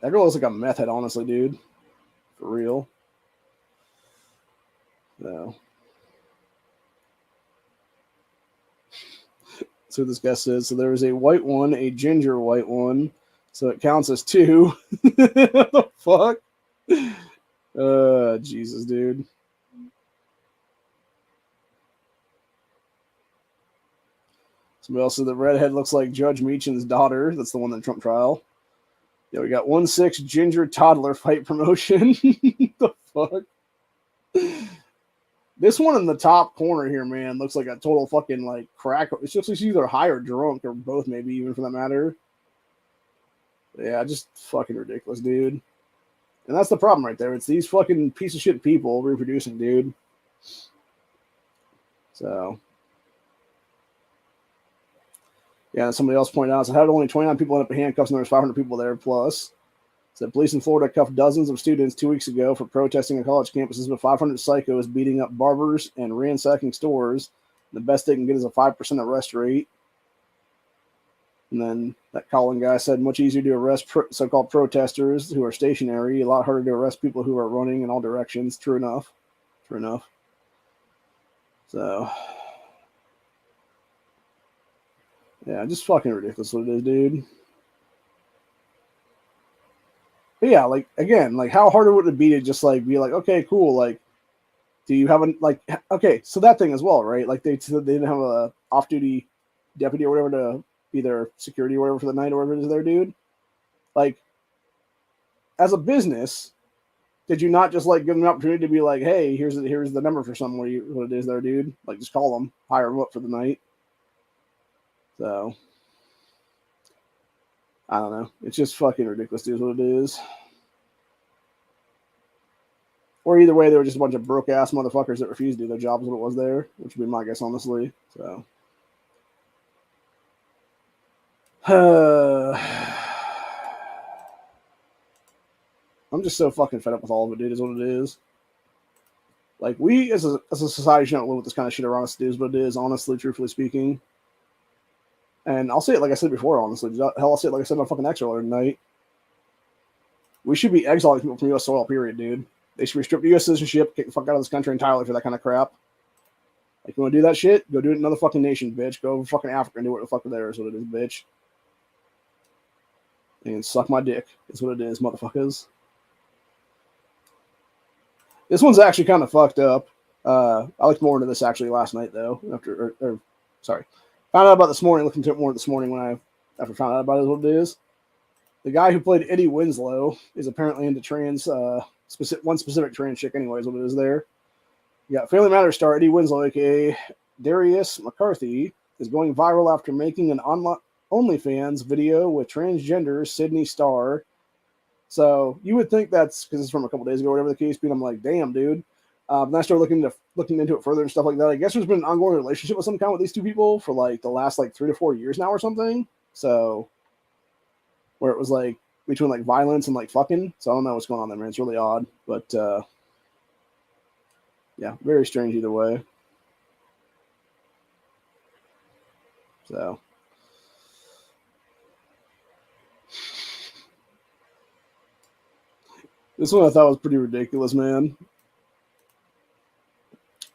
That girl looks like a meth head, honestly, dude. For real. No. So what this guy says. So there was a white one, a ginger white one. So it counts as 2. What the fuck? Jesus, dude. Somebody else said the redhead looks like Judge Meechan's daughter. That's the one in the Trump trial. Yeah, we got 1-6 ginger toddler fight promotion. The fuck? This one in the top corner here, man, looks like a total fucking, like, crack. It's just like either high or drunk, or both, maybe, even for that matter. Yeah, just fucking ridiculous, dude. And that's the problem right there. It's these fucking piece of shit people reproducing, dude. So. Yeah, and somebody else pointed out, so how did only 29 people end up in handcuffs and there was 500 people there plus? Said police in Florida cuffed dozens of students 2 weeks ago for protesting on college campuses with 500 psychos beating up barbers and ransacking stores. The best they can get is a 5% arrest rate. And then that Colin guy said, much easier to arrest so-called protesters who are stationary, a lot harder to arrest people who are running in all directions. True enough. True enough. So, yeah, just fucking ridiculous what it is, dude. But yeah, like, again, like, how hard would it be to just, like, be like, okay, cool, like, do you have a, like, okay, so that thing as well, right? Like, they didn't have a off-duty deputy or whatever to be their security or whatever for the night or whatever it is there, dude. Like, as a business, did you not just, like, give them an opportunity to be like, hey, here's the number for something, what it is there, dude? Like, just call them, hire them up for the night. So, I don't know. It's just fucking ridiculous, dude, is what it is. Or either way, they were just a bunch of broke-ass motherfuckers that refused to do their job is what it was there, which would be my guess, honestly. So, I'm just so fucking fed up with all of it, dude, is what it is. Like, we as a society shouldn't live with this kind of shit around us, dude, is what it is, honestly, truthfully speaking. And I'll say it like I said before, honestly. Hell, I'll say it like I said on fucking X earlier tonight. We should be exiling people from U.S. soil, period, dude. They should be stripped of U.S. citizenship, kick the fuck out of this country entirely for that kind of crap. Like, you want to do that shit? Go do it in another fucking nation, bitch. Go over fucking Africa and do what the fuck there is what it is, bitch. And suck my dick is what it is, motherfuckers. This one's actually kind of fucked up. I looked more into this actually last night, though. Sorry. Found out about this morning, looked into it more this morning after found out about it, what it is. The guy who played Eddie Winslow is apparently into trans, one specific trans chick, anyways, what it is there. You got Family Matters star Eddie Winslow, aka Darius McCarthy, is going viral after making an OnlyFans video with transgender Sydney Starr. So you would think that's because it's from a couple days ago, whatever the case be. I'm like, damn, dude. Then I started looking into it further and stuff like that. I guess there's been an ongoing relationship with some kind with these two people for like the last like 3 to 4 years now or something. So where it was like between like violence and like fucking. So I don't know what's going on there, man. It's really odd, but yeah, very strange either way. So this one I thought was pretty ridiculous, man.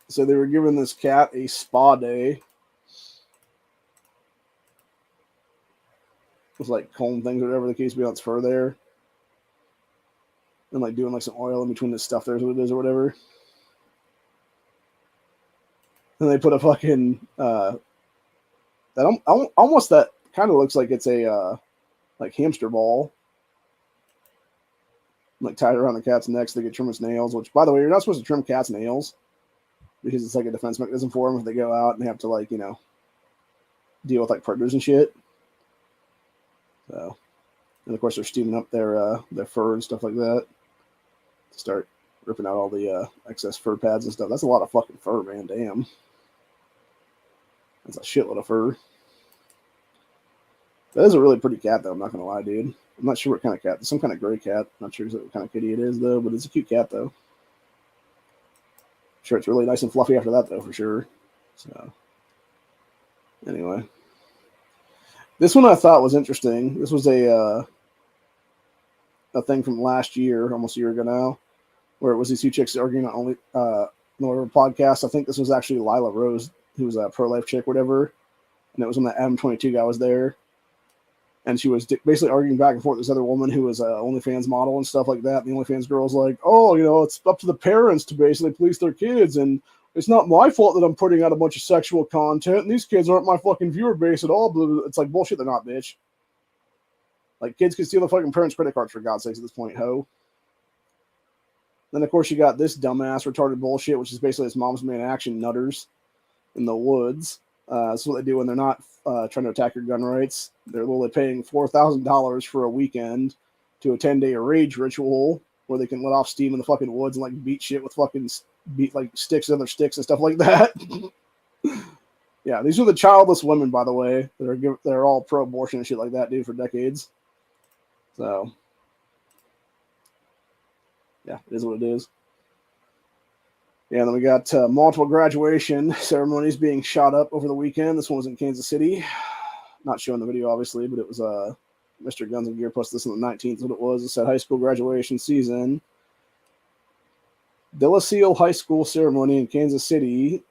So they were giving this cat a spa day. With like comb things or whatever the case be on its fur there. And like doing like some oil in between the stuff there's what it is or whatever. And they put a fucking that almost that kind of looks like it's a like hamster ball. Like tied around the cat's neck so they can trim its nails, which by the way, you're not supposed to trim cats' nails because it's like a defense mechanism for them if they go out and they have to like, you know, deal with like predators and shit. So, and of course they're steaming up their fur and stuff like that to start ripping out all the excess fur pads and stuff. That's a lot of fucking fur, man. Damn. That's a shitload of fur. That is a really pretty cat, though. I'm not gonna lie, dude. I'm not sure what kind of cat. Some kind of gray cat. I'm not sure what kind of kitty it is, though. But it's a cute cat, though. I'm sure it's really nice and fluffy after that, though, for sure. So, anyway, this one I thought was interesting. This was a thing from last year, almost a year ago now, where it was these two chicks arguing on only podcast. I think this was actually Lila Rose, who was a pro-life chick, whatever, and it was when the M22 guy was there. And she was basically arguing back and forth with this other woman who was an OnlyFans model and stuff like that. And the OnlyFans girl's like, oh, you know, it's up to the parents to basically police their kids. And it's not my fault that I'm putting out a bunch of sexual content. And these kids aren't my fucking viewer base at all. It's like, bullshit, they're not, bitch. Like, kids can steal the fucking parents' credit cards, for God's sakes, at this point, ho. Then, of course, you got this dumbass retarded bullshit, which is basically his mom's man action nutters in the woods. That's what they do when they're not trying to attack your gun rights. They're literally paying $4,000 for a weekend to a 10-day rage ritual where they can let off steam in the fucking woods and like beat shit with fucking like sticks and other sticks and stuff like that. Yeah, these are the childless women, by the way. They're all pro-abortion and shit like that, dude, for decades. So, yeah, it is what it is. Yeah, then we got multiple graduation ceremonies being shot up over the weekend. This one was in Kansas City. Not showing the video, obviously, but it was Mr. Guns and Gear posted this on the 19th, what it was. It said high school graduation season. Delacille High School ceremony in Kansas City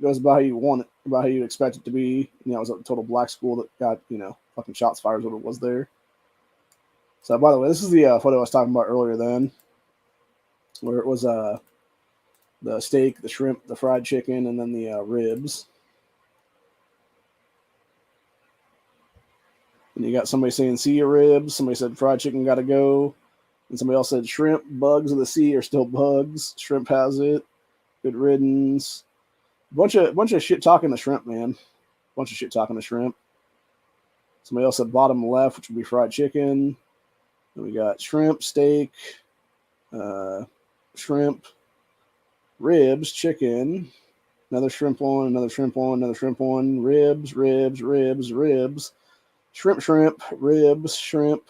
goes by how you want it, about how you'd expect it to be. You know, it was a total black school that got, you know, fucking shots fired, what it was there. So, by the way, this is the photo I was talking about earlier then, where it was the steak, the shrimp, the fried chicken, and then the ribs. And you got somebody saying, see your ribs. Somebody said fried chicken got to go. And somebody else said shrimp, bugs of the sea are still bugs. Shrimp has it. Good riddance. Bunch of shit talking to shrimp, man. Bunch of shit talking to shrimp. Somebody else said bottom left, which would be fried chicken. Then we got shrimp, steak, shrimp, ribs, chicken, another shrimp one, another shrimp one, another shrimp one, ribs, ribs, ribs, ribs, shrimp, shrimp, ribs, shrimp,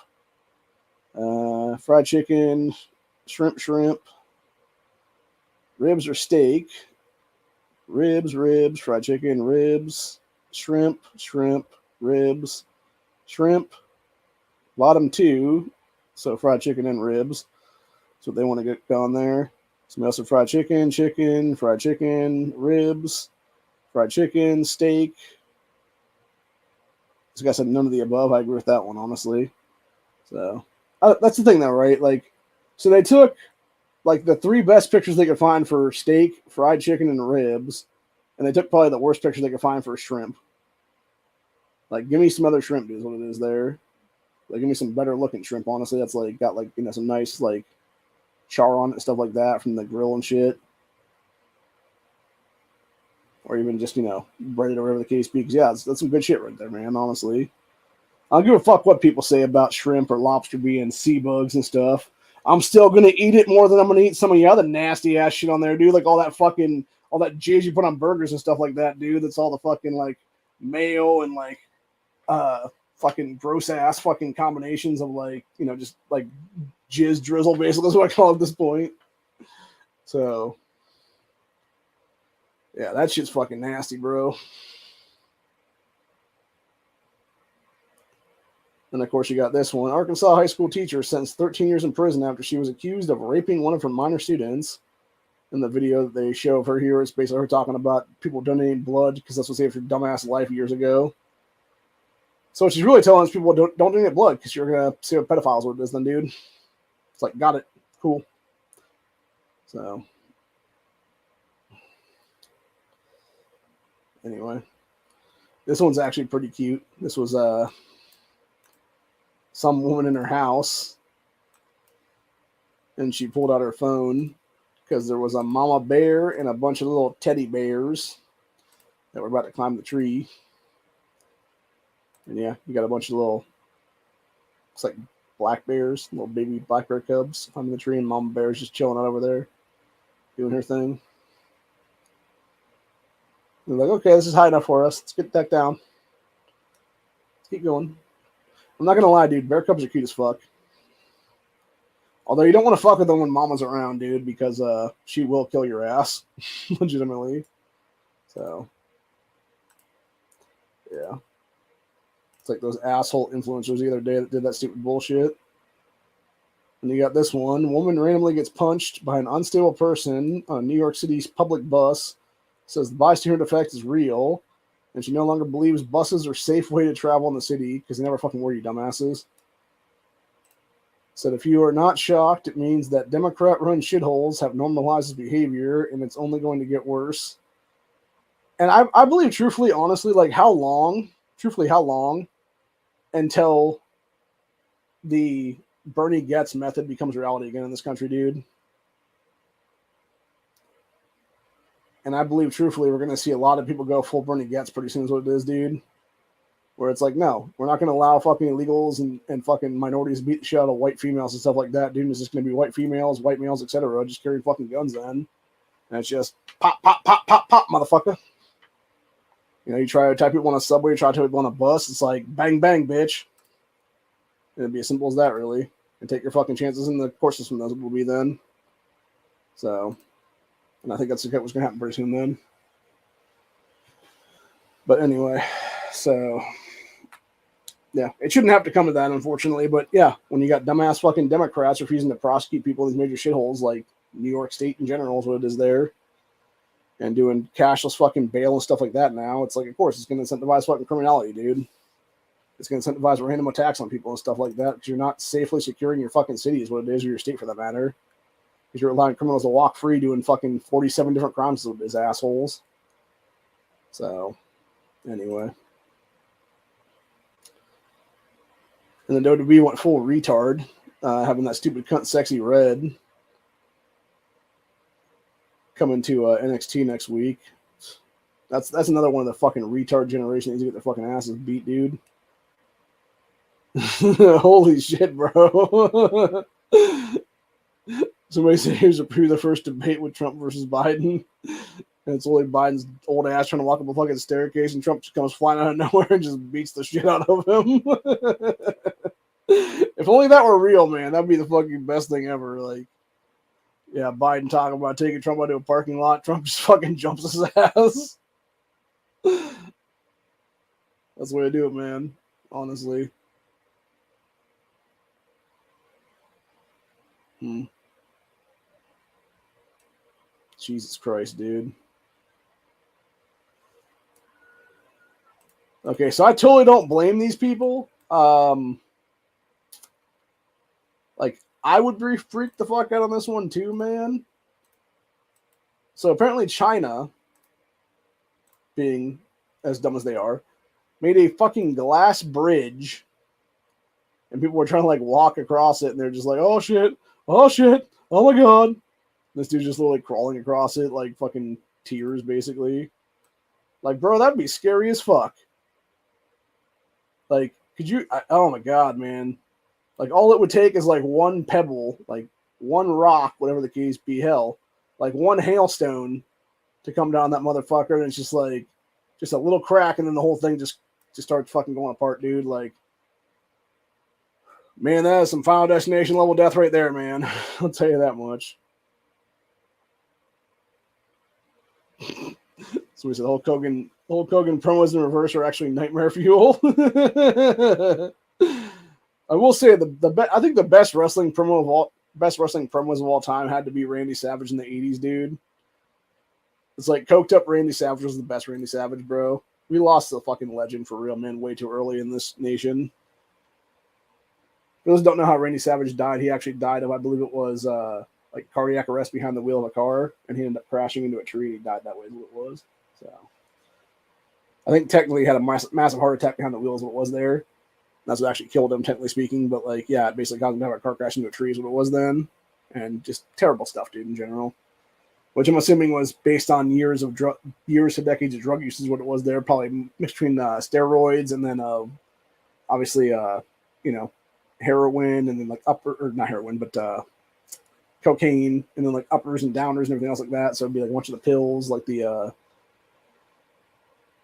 fried chicken, shrimp, shrimp, ribs or steak, ribs, ribs, fried chicken, ribs, shrimp, shrimp, ribs, shrimp, bottom two, so fried chicken and ribs. That's what they want to get down there. Some else of fried chicken, chicken, fried chicken, ribs, fried chicken, steak. This guy said none of the above. I agree with that one, honestly. So that's the thing, though, right? Like, so they took like the three best pictures they could find for steak, fried chicken, and ribs, and they took probably the worst picture they could find for shrimp. Like, give me some other shrimp, dude, is what it is there. Like, give me some better looking shrimp, honestly. That's like got like, you know, some nice like char on it and stuff like that from the grill and shit. Or even just, you know, breaded or whatever the case be. Because, yeah, that's some good shit right there, man, honestly. I don't give a fuck what people say about shrimp or lobster being sea bugs and stuff. I'm still going to eat it more than I'm going to eat some of the other nasty ass shit on there, dude. Like all that jizz you put on burgers and stuff like that, dude. That's all the fucking, like, mayo and, like, fucking gross ass fucking combinations of, like, you know, just, like, jizz drizzle, basically. That's what I call it at this point. So, yeah, that shit's fucking nasty, bro. And of course, you got this one. Arkansas high school teacher sentenced 13 years in prison after she was accused of raping one of her minor students. In the video that they show of her here, it's basically her talking about people donating blood because that's what saved her dumbass life years ago. So what she's really telling us people don't donate blood because you're gonna see what pedophiles with this, then, dude. It's like, got it, cool. So anyway, this one's actually pretty cute. This was some woman in her house, and she pulled out her phone because there was a mama bear and a bunch of little teddy bears that were about to climb the tree. And yeah, you got a bunch of little, looks like black bears, little baby black bear cubs climbing the tree, and mama bear's just chilling out over there doing her thing. They're like, okay, this is high enough for us. Let's get that down. Let's keep going. I'm not gonna lie, dude. Bear cubs are cute as fuck. Although you don't want to fuck with them when mama's around, dude, because she will kill your ass, legitimately. So, yeah. It's like those asshole influencers the other day that did that stupid bullshit. And you got this one. Woman randomly gets punched by an unstable person on New York City's public bus. Says the bystander effect is real. And she no longer believes buses are a safe way to travel in the city because they never fucking were, you dumbasses. Said if you are not shocked, it means that Democrat-run shitholes have normalized this behavior and it's only going to get worse. And I believe, truthfully, honestly, like how long until the Bernie Getz method becomes reality again in this country, dude? And I believe, truthfully, we're going to see a lot of people go full Bernie Getz pretty soon is what it is, dude. Where it's like, no, we're not going to allow fucking illegals and fucking minorities to beat the shit out of white females and stuff like that, dude. It's just going to be white males, etc. just carrying fucking guns then. And it's just pop, pop, pop, pop, pop, motherfucker. You know, you try to type people on a subway, you try to type people on a bus, it's like bang, bang, bitch. And it'd be as simple as that, really. And take your fucking chances in the court system, those will be then. So, and I think that's what's going to happen pretty soon then. But anyway, so, yeah, it shouldn't have to come to that, unfortunately. But yeah, when you got dumbass fucking Democrats refusing to prosecute people in these major shitholes like New York State in general is what it is there, and doing cashless fucking bail and stuff like that now, it's like, of course, it's going to incentivize fucking criminality, dude. It's going to incentivize random attacks on people and stuff like that because you're not safely securing your fucking city is what it is, or your state for that matter. Because you're allowing criminals to walk free doing fucking 47 different crimes as assholes. So, anyway. And then WWE went full retard, having that stupid cunt sexy red coming to NXT next week. That's another one of the fucking retard generation that needs to get their fucking asses beat, dude. Holy shit, bro. Somebody said here's a preview of the first debate with Trump versus Biden. And it's only Biden's old ass trying to walk up a fucking staircase, and Trump just comes flying out of nowhere and just beats the shit out of him. If only that were real, man, that'd be the fucking best thing ever. Like, yeah, Biden talking about taking Trump out to a parking lot. Trump just fucking jumps his ass. That's the way to do it, man. Honestly. Jesus Christ, dude. Okay, so I totally don't blame these people. Like, I would be freaked the fuck out on this one too, man. So apparently China, being as dumb as they are, made a fucking glass bridge, and people were trying to like walk across it, and they're just like, oh shit, oh my god. This dude's just literally crawling across it like fucking tears, basically. Like, bro, that'd be scary as fuck. Like, could you? Oh my god, man. Like, all it would take is like one pebble, like one rock, whatever the case be, hell, like one hailstone to come down that motherfucker, and it's just like, just a little crack, and then the whole thing just starts fucking going apart, dude. Like, man, that is some Final Destination level death right there, man. I'll tell you that much. So we said Hulk Hogan promos in reverse are actually nightmare fuel. I will say I think the best wrestling promos of all time had to be Randy Savage in the 80s, dude. It's like coked up Randy Savage was the best Randy Savage, bro. We lost the fucking legend for real, man, way too early in this nation. Those don't know how Randy Savage died. He actually died of, I believe it was like cardiac arrest behind the wheel of a car, and he ended up crashing into a tree. He died that way, is what it was. So I think technically he had a massive heart attack behind the wheel is what it was there. That's what actually killed him, technically speaking. But like, yeah, it basically caused him to have a car crash into a tree is what it was then. And just terrible stuff, dude, in general. Which I'm assuming was based on years to decades of drug use is what it was there. Probably mixed between steroids and then obviously heroin, and then like not heroin, but cocaine, and then like uppers and downers and everything else like that. So it'd be like a bunch of the pills, like the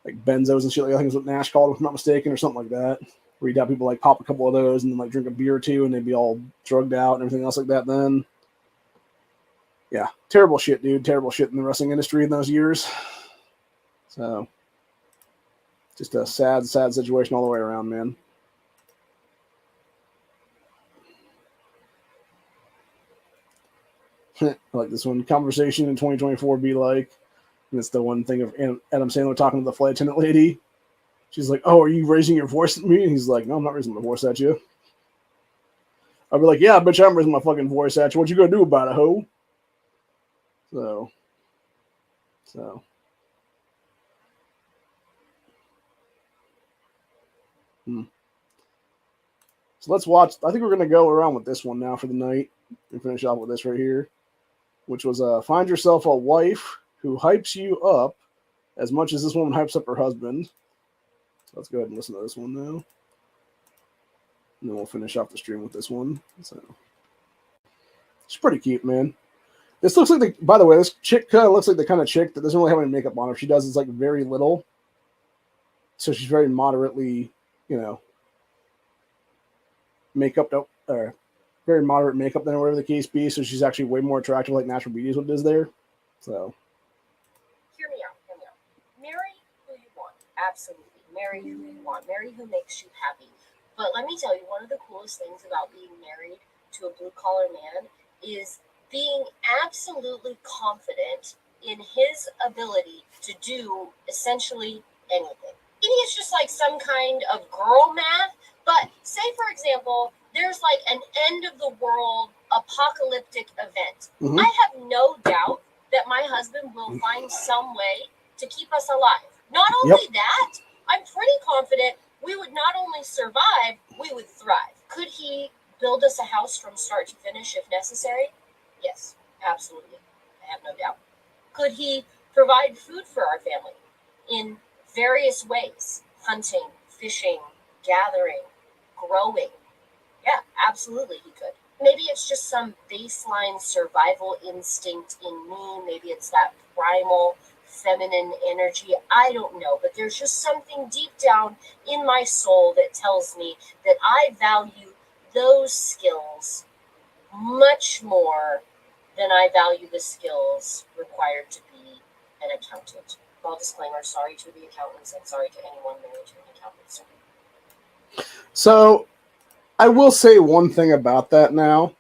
like benzos and shit. Like I think is what Nash called it, if I'm not mistaken, or something like that. Where you'd have people like pop a couple of those and then like drink a beer or two, and they'd be all drugged out and everything else like that. Then, yeah, terrible shit, dude. Terrible shit in the wrestling industry in those years. So, just a sad situation all the way around, man. I like this one. Conversation in 2024 be like, and it's the one thing of Adam Sandler talking to the flight attendant lady. She's like, oh, are you raising your voice at me? And he's like, no, I'm not raising my voice at you. I'd be like, yeah, bitch, I'm raising my fucking voice at you. What you gonna do about it, ho? So. So let's watch. I think we're gonna go around with this one now for the night and finish off with this right here, which was find yourself a wife who hypes you up as much as this woman hypes up her husband. So let's go ahead and listen to this one now. And then we'll finish off the stream with this one. So it's pretty cute, man. This looks like by the way, this chick kind of looks like the kind of chick that doesn't really have any makeup on her. If she does, it's like very little. So she's very moderately, makeup, or very moderate makeup than whatever the case be. So she's actually way more attractive, like natural beauty is what it is there. So. Hear me out. Marry who you want. Absolutely. Marry who you want. Marry who makes you happy. But let me tell you, one of the coolest things about being married to a blue-collar man is being absolutely confident in his ability to do essentially anything. Maybe it's just like some kind of girl math, but say, for example, there's like an end-of-the-world apocalyptic event. Mm-hmm. I have no doubt that my husband will find some way to keep us alive. Not only that, I'm pretty confident we would not only survive, we would thrive. Could he build us a house from start to finish if necessary? Yes, absolutely. I have no doubt. Could he provide food for our family in various ways? Hunting, fishing, gathering, growing. Yeah, absolutely he could. Maybe it's just some baseline survival instinct in me. Maybe it's that primal feminine energy. I don't know. But there's just something deep down in my soul that tells me that I value those skills much more than I value the skills required to be an accountant. Well, disclaimer, sorry to the accountants and sorry to anyone married to an accountant. So I will say one thing about that now.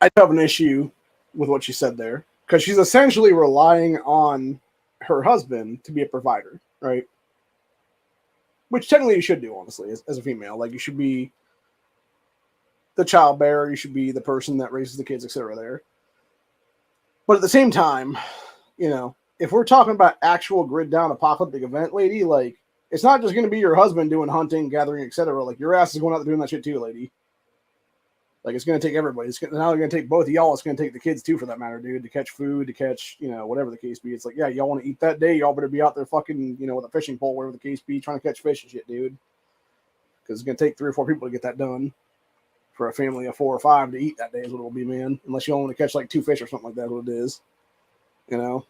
I do have an issue with what she said there because she's essentially relying on her husband to be a provider, right? Which technically you should do, honestly, as a female. Like, you should be the child bearer, you should be the person that raises the kids, etc. there. But at the same time, you know, if we're talking about actual grid down apocalyptic event, lady, like, it's not just going to be your husband doing hunting, gathering, etc. Like, your ass is going out there doing that shit too, lady. Like, it's going to take everybody. It's not only going to take both of y'all, it's going to take the kids too, for that matter, dude, to catch food, to catch, you know, whatever the case be. It's like, yeah, y'all want to eat that day, y'all better be out there fucking, you know, with a fishing pole, whatever the case be, trying to catch fish and shit, dude. Because it's going to take 3 or 4 people to get that done. For a family of 4 or 5 to eat that day is what it will be, man. Unless you only want to catch like 2 fish or something like that, what it is. You know?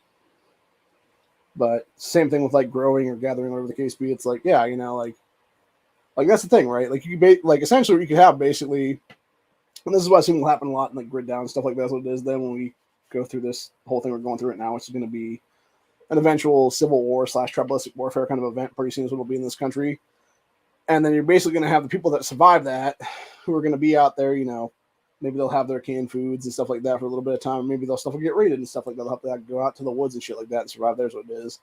But same thing with like growing or gathering, whatever the case be. It's like, yeah, you know, like that's the thing, right? Like, you like essentially what you could have basically, and this is what I think will happen a lot in like grid down and stuff like that. That's what it is. Then when we go through this whole thing we're going through it now, which is going to be an eventual civil war / tribalistic warfare kind of event pretty soon is what it'll be in this country. And then you're basically going to have the people that survive that who are going to be out there, you know, maybe they'll have their canned foods and stuff like that for a little bit of time. Maybe they'll stuff will get raided and stuff like that. They'll have to go out to the woods and shit like that and survive. There's what it is.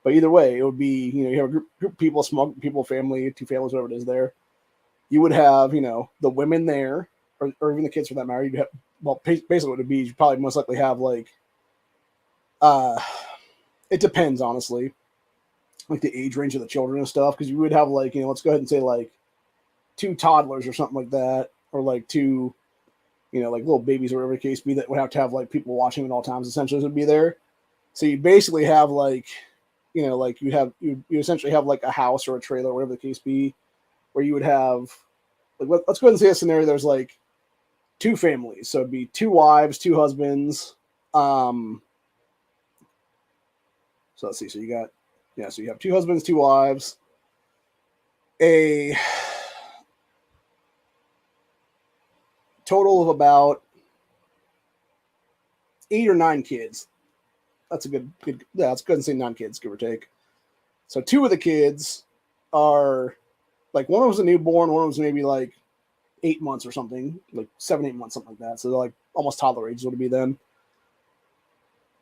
But either way, it would be, you know, you have a group of people, small people, family, 2 families, whatever it is there. You would have, you know, the women there, or even the kids for that matter. You'd have, well, basically what it would be, you'd probably most likely have like, it depends, honestly, like the age range of the children and stuff. Because you would have like, you know, let's go ahead and say like 2 toddlers or something like that, or like 2, you know, like little babies or whatever the case be, that would have to have like people watching at all times. Essentially, would be there. So you basically have like, you know, like you essentially have like a house or a trailer, whatever the case be, where you would have like, let's go ahead and say a scenario. There's like 2 families, so it'd be 2 wives, 2 husbands. So let's see. So you got, yeah, so you have 2 husbands, 2 wives, a total of about 8 or 9 kids. That's a good, yeah, let's go ahead and say 9 kids, give or take. So 2 of the kids are like, one was a newborn, one was maybe like 8 months or something, like 7, 8 months, something like that. So they're like almost toddler age, would it be then?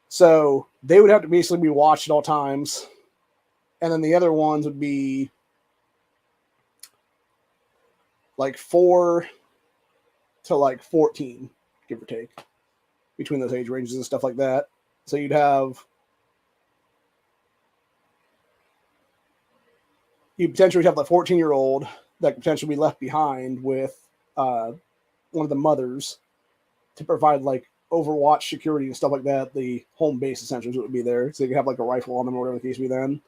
So they would have to basically be watched at all times. And then the other ones would be like 4 to like 14, give or take, between those age ranges and stuff like that. So you potentially have the 14-year-old that could potentially be left behind with one of the mothers to provide like overwatch security and stuff like that. The home base essentially would be there, so you could have like a rifle on them or whatever the case be. Then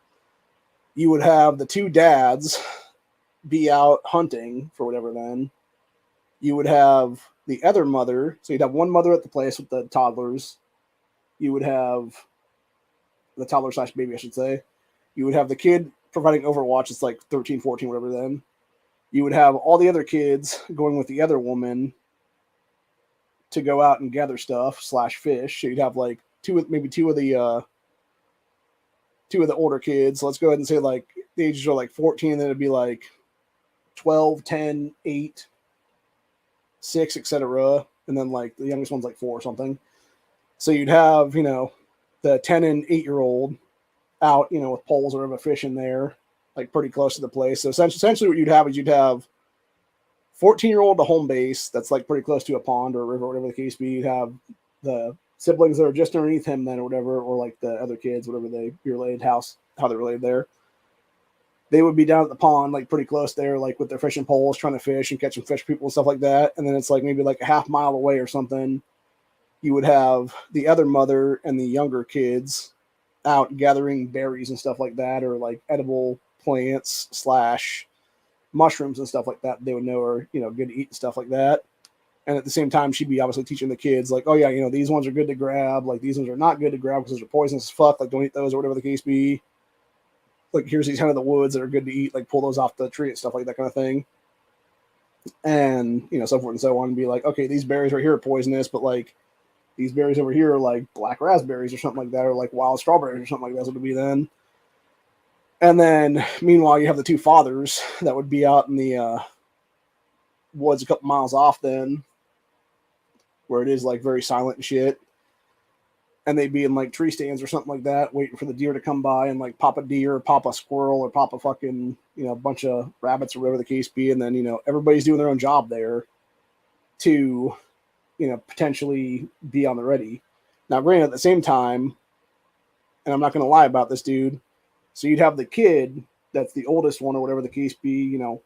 you would have the 2 dads be out hunting for whatever. Then you would have the other mother, so you'd have one mother at the place with the toddlers. You would have the toddler / baby, I should say. You would have the kid providing overwatch. It's like 13, 14, whatever. Then you would have all the other kids going with the other woman to go out and gather stuff / fish. So you'd have like maybe two of the older kids. Let's go ahead and say like the ages are like 14, then it'd be like 12, 10, 8, 6, etc. And then like the youngest one's like 4 or something. So you'd have, you know, the 10 and 8-year-old out, you know, with poles or whatever, fishing there, like pretty close to the place. So essentially what you'd have is you'd have 14-year-old to home base that's like pretty close to a pond or a river, whatever the case be. You'd have the siblings that are just underneath him then or whatever, or like the other kids, whatever they be related, how they're related there. They would be down at the pond, like pretty close there, like with their fishing poles, trying to fish and catching fish people and stuff like that. And then it's like maybe like a half mile away or something, you would have the other mother and the younger kids out gathering berries and stuff like that, or like edible plants / mushrooms and stuff like that. They would know are, you know, good to eat and stuff like that. And at the same time, she'd be obviously teaching the kids, like, oh yeah, you know, these ones are good to grab, like these ones are not good to grab because they're poisonous as fuck, like don't eat those or whatever the case be. Like here's these kind of the woods that are good to eat, like pull those off the tree and stuff like that kind of thing. And, you know, so forth and so on, and be like, okay, these berries right here are poisonous, but like these berries over here are like black raspberries or something like that, or like wild strawberries or something like that's what it would be then. And then meanwhile, you have the two fathers that would be out in the woods a couple miles off then, where it is like very silent and shit. And they'd be in like tree stands or something like that, waiting for the deer to come by and like pop a deer, or pop a squirrel, or pop a fucking, you know, bunch of rabbits or whatever the case be. And then, you know, everybody's doing their own job there to, you know, potentially be on the ready. Now, granted, at the same time, and I'm not going to lie about this, dude. So you'd have the kid that's the oldest one or whatever the case be, you know,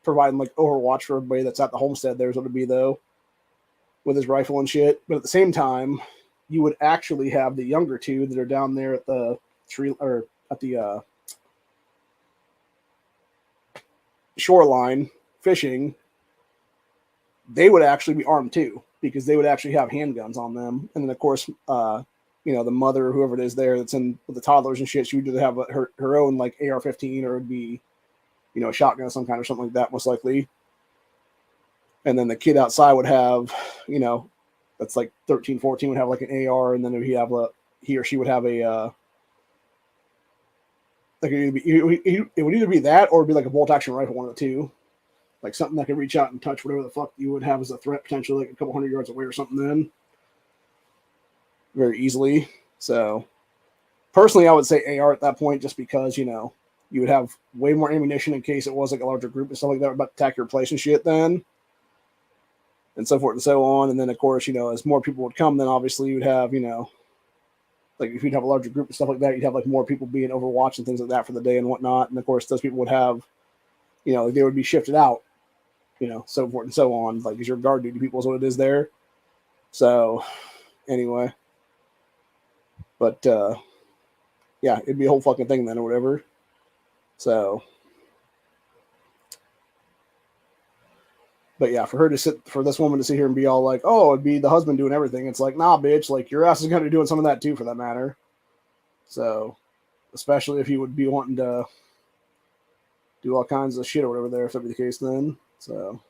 providing like overwatch for everybody that's at the homestead. There's what it'd be though, with his rifle and shit. But at the same time, you would actually have the younger two that are down there at the tree or at the shoreline fishing. They would actually be armed too, because they would actually have handguns on them. And then of course, you know, the mother, whoever it is there that's in with the toddlers and shit, she would either have her own like AR-15, or it would be, you know, a shotgun of some kind or something like that, most likely. And then the kid outside would have, you know, that's like 13, 14 would have like an AR, and then he or she would have a like it would either be that or it'd be like a bolt action rifle, one of the two, like something that could reach out and touch whatever the fuck you would have as a threat, potentially like a couple hundred yards away or something. Then very easily. So personally, I would say AR at that point, just because, you know, you would have way more ammunition in case it was like a larger group and stuff like that about to attack your place and shit then, and so forth and so on. And then of course, you know, as more people would come, then obviously you'd have, you know, like if you'd have a larger group and stuff like that, you'd have like more people being overwatched and things like that for the day and whatnot. And of course, those people would have, you know, they would be shifted out, you know, so forth and so on. Like, as your guard duty people is what it is there. So anyway, but yeah, it'd be a whole fucking thing then or whatever. So, but yeah, for this woman to sit here and be all like, oh, it'd be the husband doing everything. It's like, nah, bitch, like your ass is going to be doing some of that too, for that matter. So, especially if you would be wanting to do all kinds of shit or whatever there, if that be the case then. So,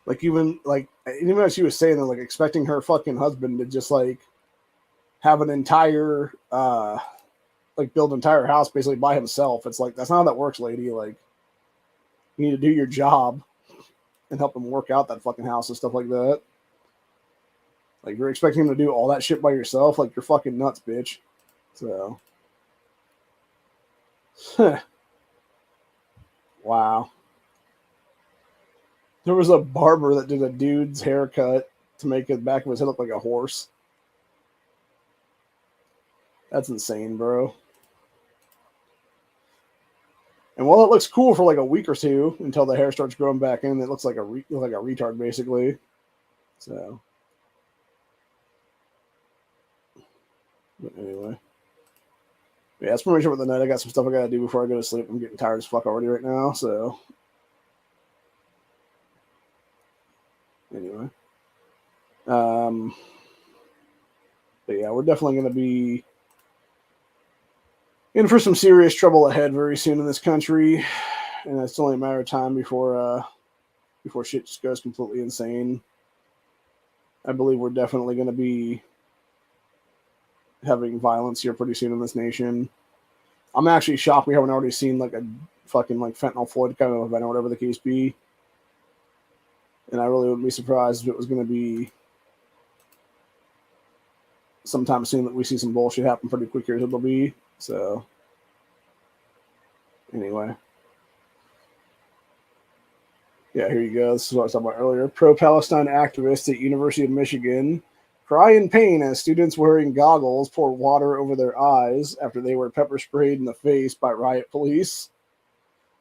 like even as she was saying that, like expecting her fucking husband to just like have an entire like build an entire house basically by himself. It's like, that's not how that works, lady. Like, you need to do your job and help him work out that fucking house and stuff like that. Like, you're expecting him to do all that shit by yourself? Like, you're fucking nuts, bitch. So, wow. There was a barber that did a dude's haircut to make the back of his head look like a horse. That's insane, bro. And while it looks cool for like a week or two until the hair starts growing back in, it looks like a retard basically. So, but anyway, yeah, that's pretty much it for the night. I got some stuff I gotta do before I go to sleep. I'm getting tired as fuck already right now. So, anyway, but yeah, we're definitely gonna be in for some serious trouble ahead very soon in this country, and it's only a matter of time before shit just goes completely insane. I believe we're definitely going to be having violence here pretty soon in this nation. I'm actually shocked we haven't already seen like a fucking like fentanyl Floyd kind of event or whatever the case be. And I really wouldn't be surprised if it was going to be sometime soon that we see some bullshit happen pretty quick here as it'll be. So, anyway. Yeah, here you go. This is what I was talking about earlier. Pro-Palestine activists at University of Michigan cry in pain as students wearing goggles pour water over their eyes after they were pepper sprayed in the face by riot police.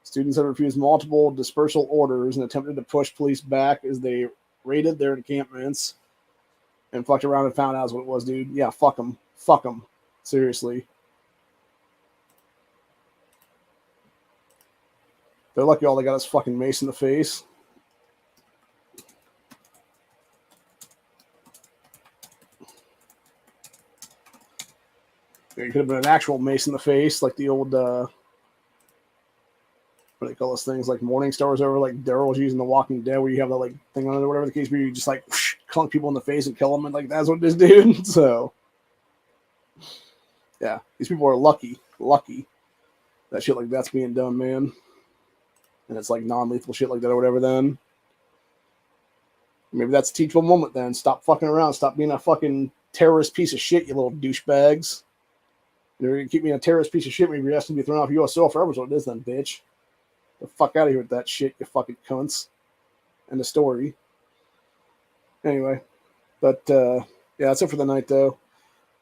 Students have refused multiple dispersal orders and attempted to push police back as they raided their encampments and fucked around and found out what it was, dude. Yeah, fuck them. Fuck them. Seriously. They're lucky all they got is fucking mace in the face. Yeah, you could have been an actual mace in the face, like the old, what do they call those things, like Morning Stars over, like Daryl was using The Walking Dead, where you have that like thing on it or whatever the case, where you just like whoosh, clunk people in the face and kill them, and like that's what this dude. So, yeah, these people are lucky that shit like that's being done, man. And it's like non-lethal shit like that or whatever. Then maybe that's a teachable moment. Then stop fucking around. Stop being a fucking terrorist piece of shit, you little douchebags. You're gonna keep me a terrorist piece of shit. Maybe you're asking to be thrown off U.S. soil forever. So it is then, bitch. The fuck out of here with that shit, you fucking cunts. And the story. Anyway, but yeah, that's it for the night, though.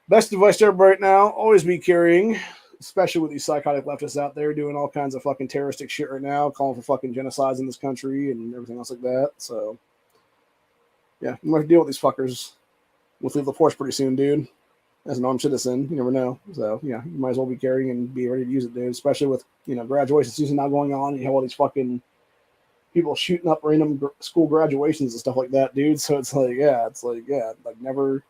Best advice to everybody right now: always be carrying, especially with these psychotic leftists out there doing all kinds of fucking terroristic shit right now, calling for fucking genocides in this country and everything else like that. So, yeah, you might have to deal with these fuckers with lethal force pretty soon, dude. As an armed citizen, you never know. So, yeah, you might as well be carrying and be ready to use it, dude. Especially with, graduation season now going on. You have all these fucking people shooting up random school graduations and stuff like that, dude. So it's like, like never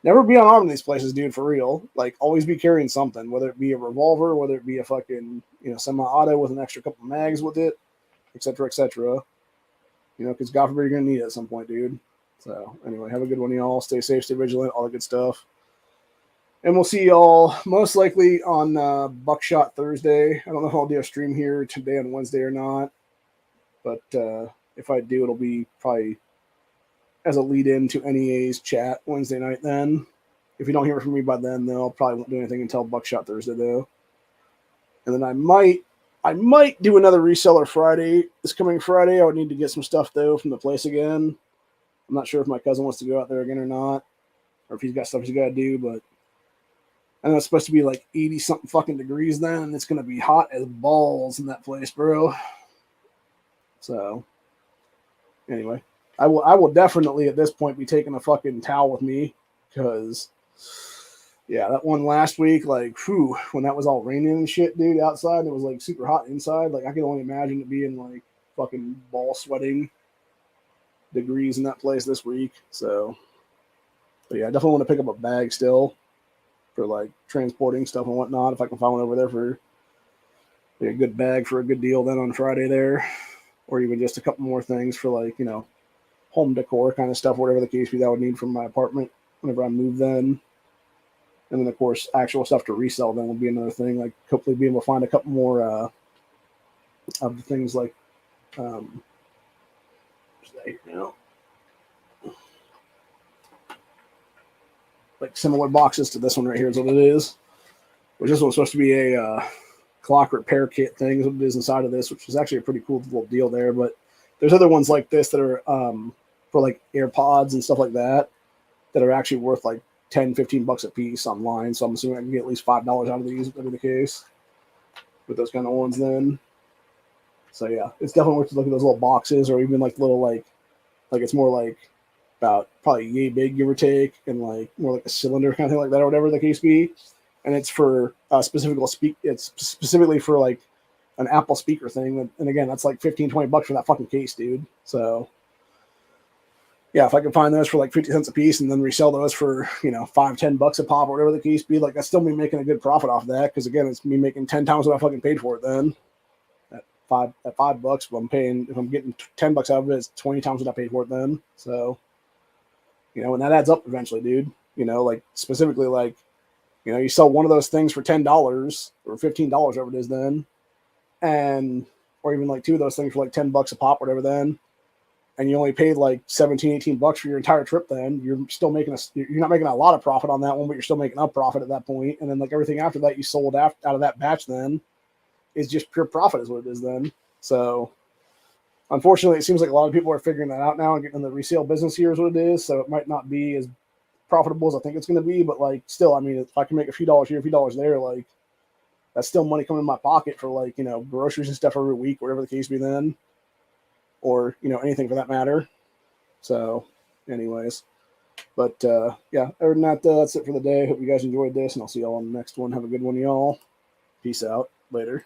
be unarmed in these places, dude, for real. Like, always be carrying something, whether it be a revolver, whether it be a fucking, semi-auto with an extra couple mags with it, et cetera, because God forbid you're going to need it at some point, dude. So, anyway, have a good one, y'all. Stay safe, stay vigilant, all the good stuff. And we'll see y'all most likely on Buckshot Thursday. I don't know if I'll do a stream here today on Wednesday or not. But if I do, it'll be probably as a lead-in to NEA's chat Wednesday night then. If you don't hear from me by then, though, I'll probably won't do anything until Buckshot Thursday, though. And then I might do another reseller Friday. This coming Friday, I would need to get some stuff, though, from the place again. I'm not sure if my cousin wants to go out there again or not, or if he's got stuff he's got to do, but I know it's supposed to be like 80-something fucking degrees then, and it's going to be hot as balls in that place, bro. So, anyway, I will definitely at this point be taking a fucking towel with me, because, yeah, that one last week, like, whew, when that was all raining and shit, dude, outside, and it was like super hot inside, like I can only imagine it being like fucking ball sweating degrees in that place this week. So, but yeah, I definitely want to pick up a bag still for like transporting stuff and whatnot. If I can find one over there for a good bag for a good deal then on Friday there, or even just a couple more things for like, home decor kind of stuff, whatever the case be that I would need from my apartment whenever I move then. And then of course actual stuff to resell then will be another thing. Like hopefully be able to find a couple more of the things like like similar boxes to this one right here is what it is. Which this one's supposed to be a clock repair kit thing is what it is inside of this, which is actually a pretty cool little deal there. But there's other ones like this that are for like AirPods and stuff like that are actually worth like $10-15 a piece online. So I'm assuming I can get at least $5 out of these, whatever the case, with those kind of ones then. So yeah, it's definitely worth to look at those little boxes, or even like little like it's more like about probably yay big, give or take, and like more like a cylinder kind of thing like that, or whatever the case be. And it's for it's specifically for like an Apple speaker thing. And again, that's like $15-20 for that fucking case, dude. So yeah, if I can find those for like 50 cents a piece and then resell those for, $5-10 a pop or whatever the case be, like that's still me making a good profit off of that. Cause again, it's me making 10 times what I fucking paid for it then. At $5, but if I'm getting $10 out of it, it's 20 times what I paid for it then. So, and that adds up eventually, dude. Like specifically like, you sell one of those things for $10 or $15, whatever it is then, or even like two of those things for like $10 a pop, whatever then, and you only paid like $17-18 for your entire trip, then you're still making you're not making a lot of profit on that one, but you're still making a profit at that point. And then like everything after that you sold out of that batch then is just pure profit is what it is then. So Unfortunately, it seems like a lot of people are figuring that out now and getting in the resale business here is what it is. So it might not be as profitable as I think it's going to be, but like still, I mean, if I can make a few dollars here, a few dollars there, like that's still money coming in my pocket for like, groceries and stuff every week, whatever the case be then, or, anything for that matter. So anyways, but yeah, other than that, that's it for the day. Hope you guys enjoyed this, and I'll see y'all on the next one. Have a good one, y'all. Peace out. Later.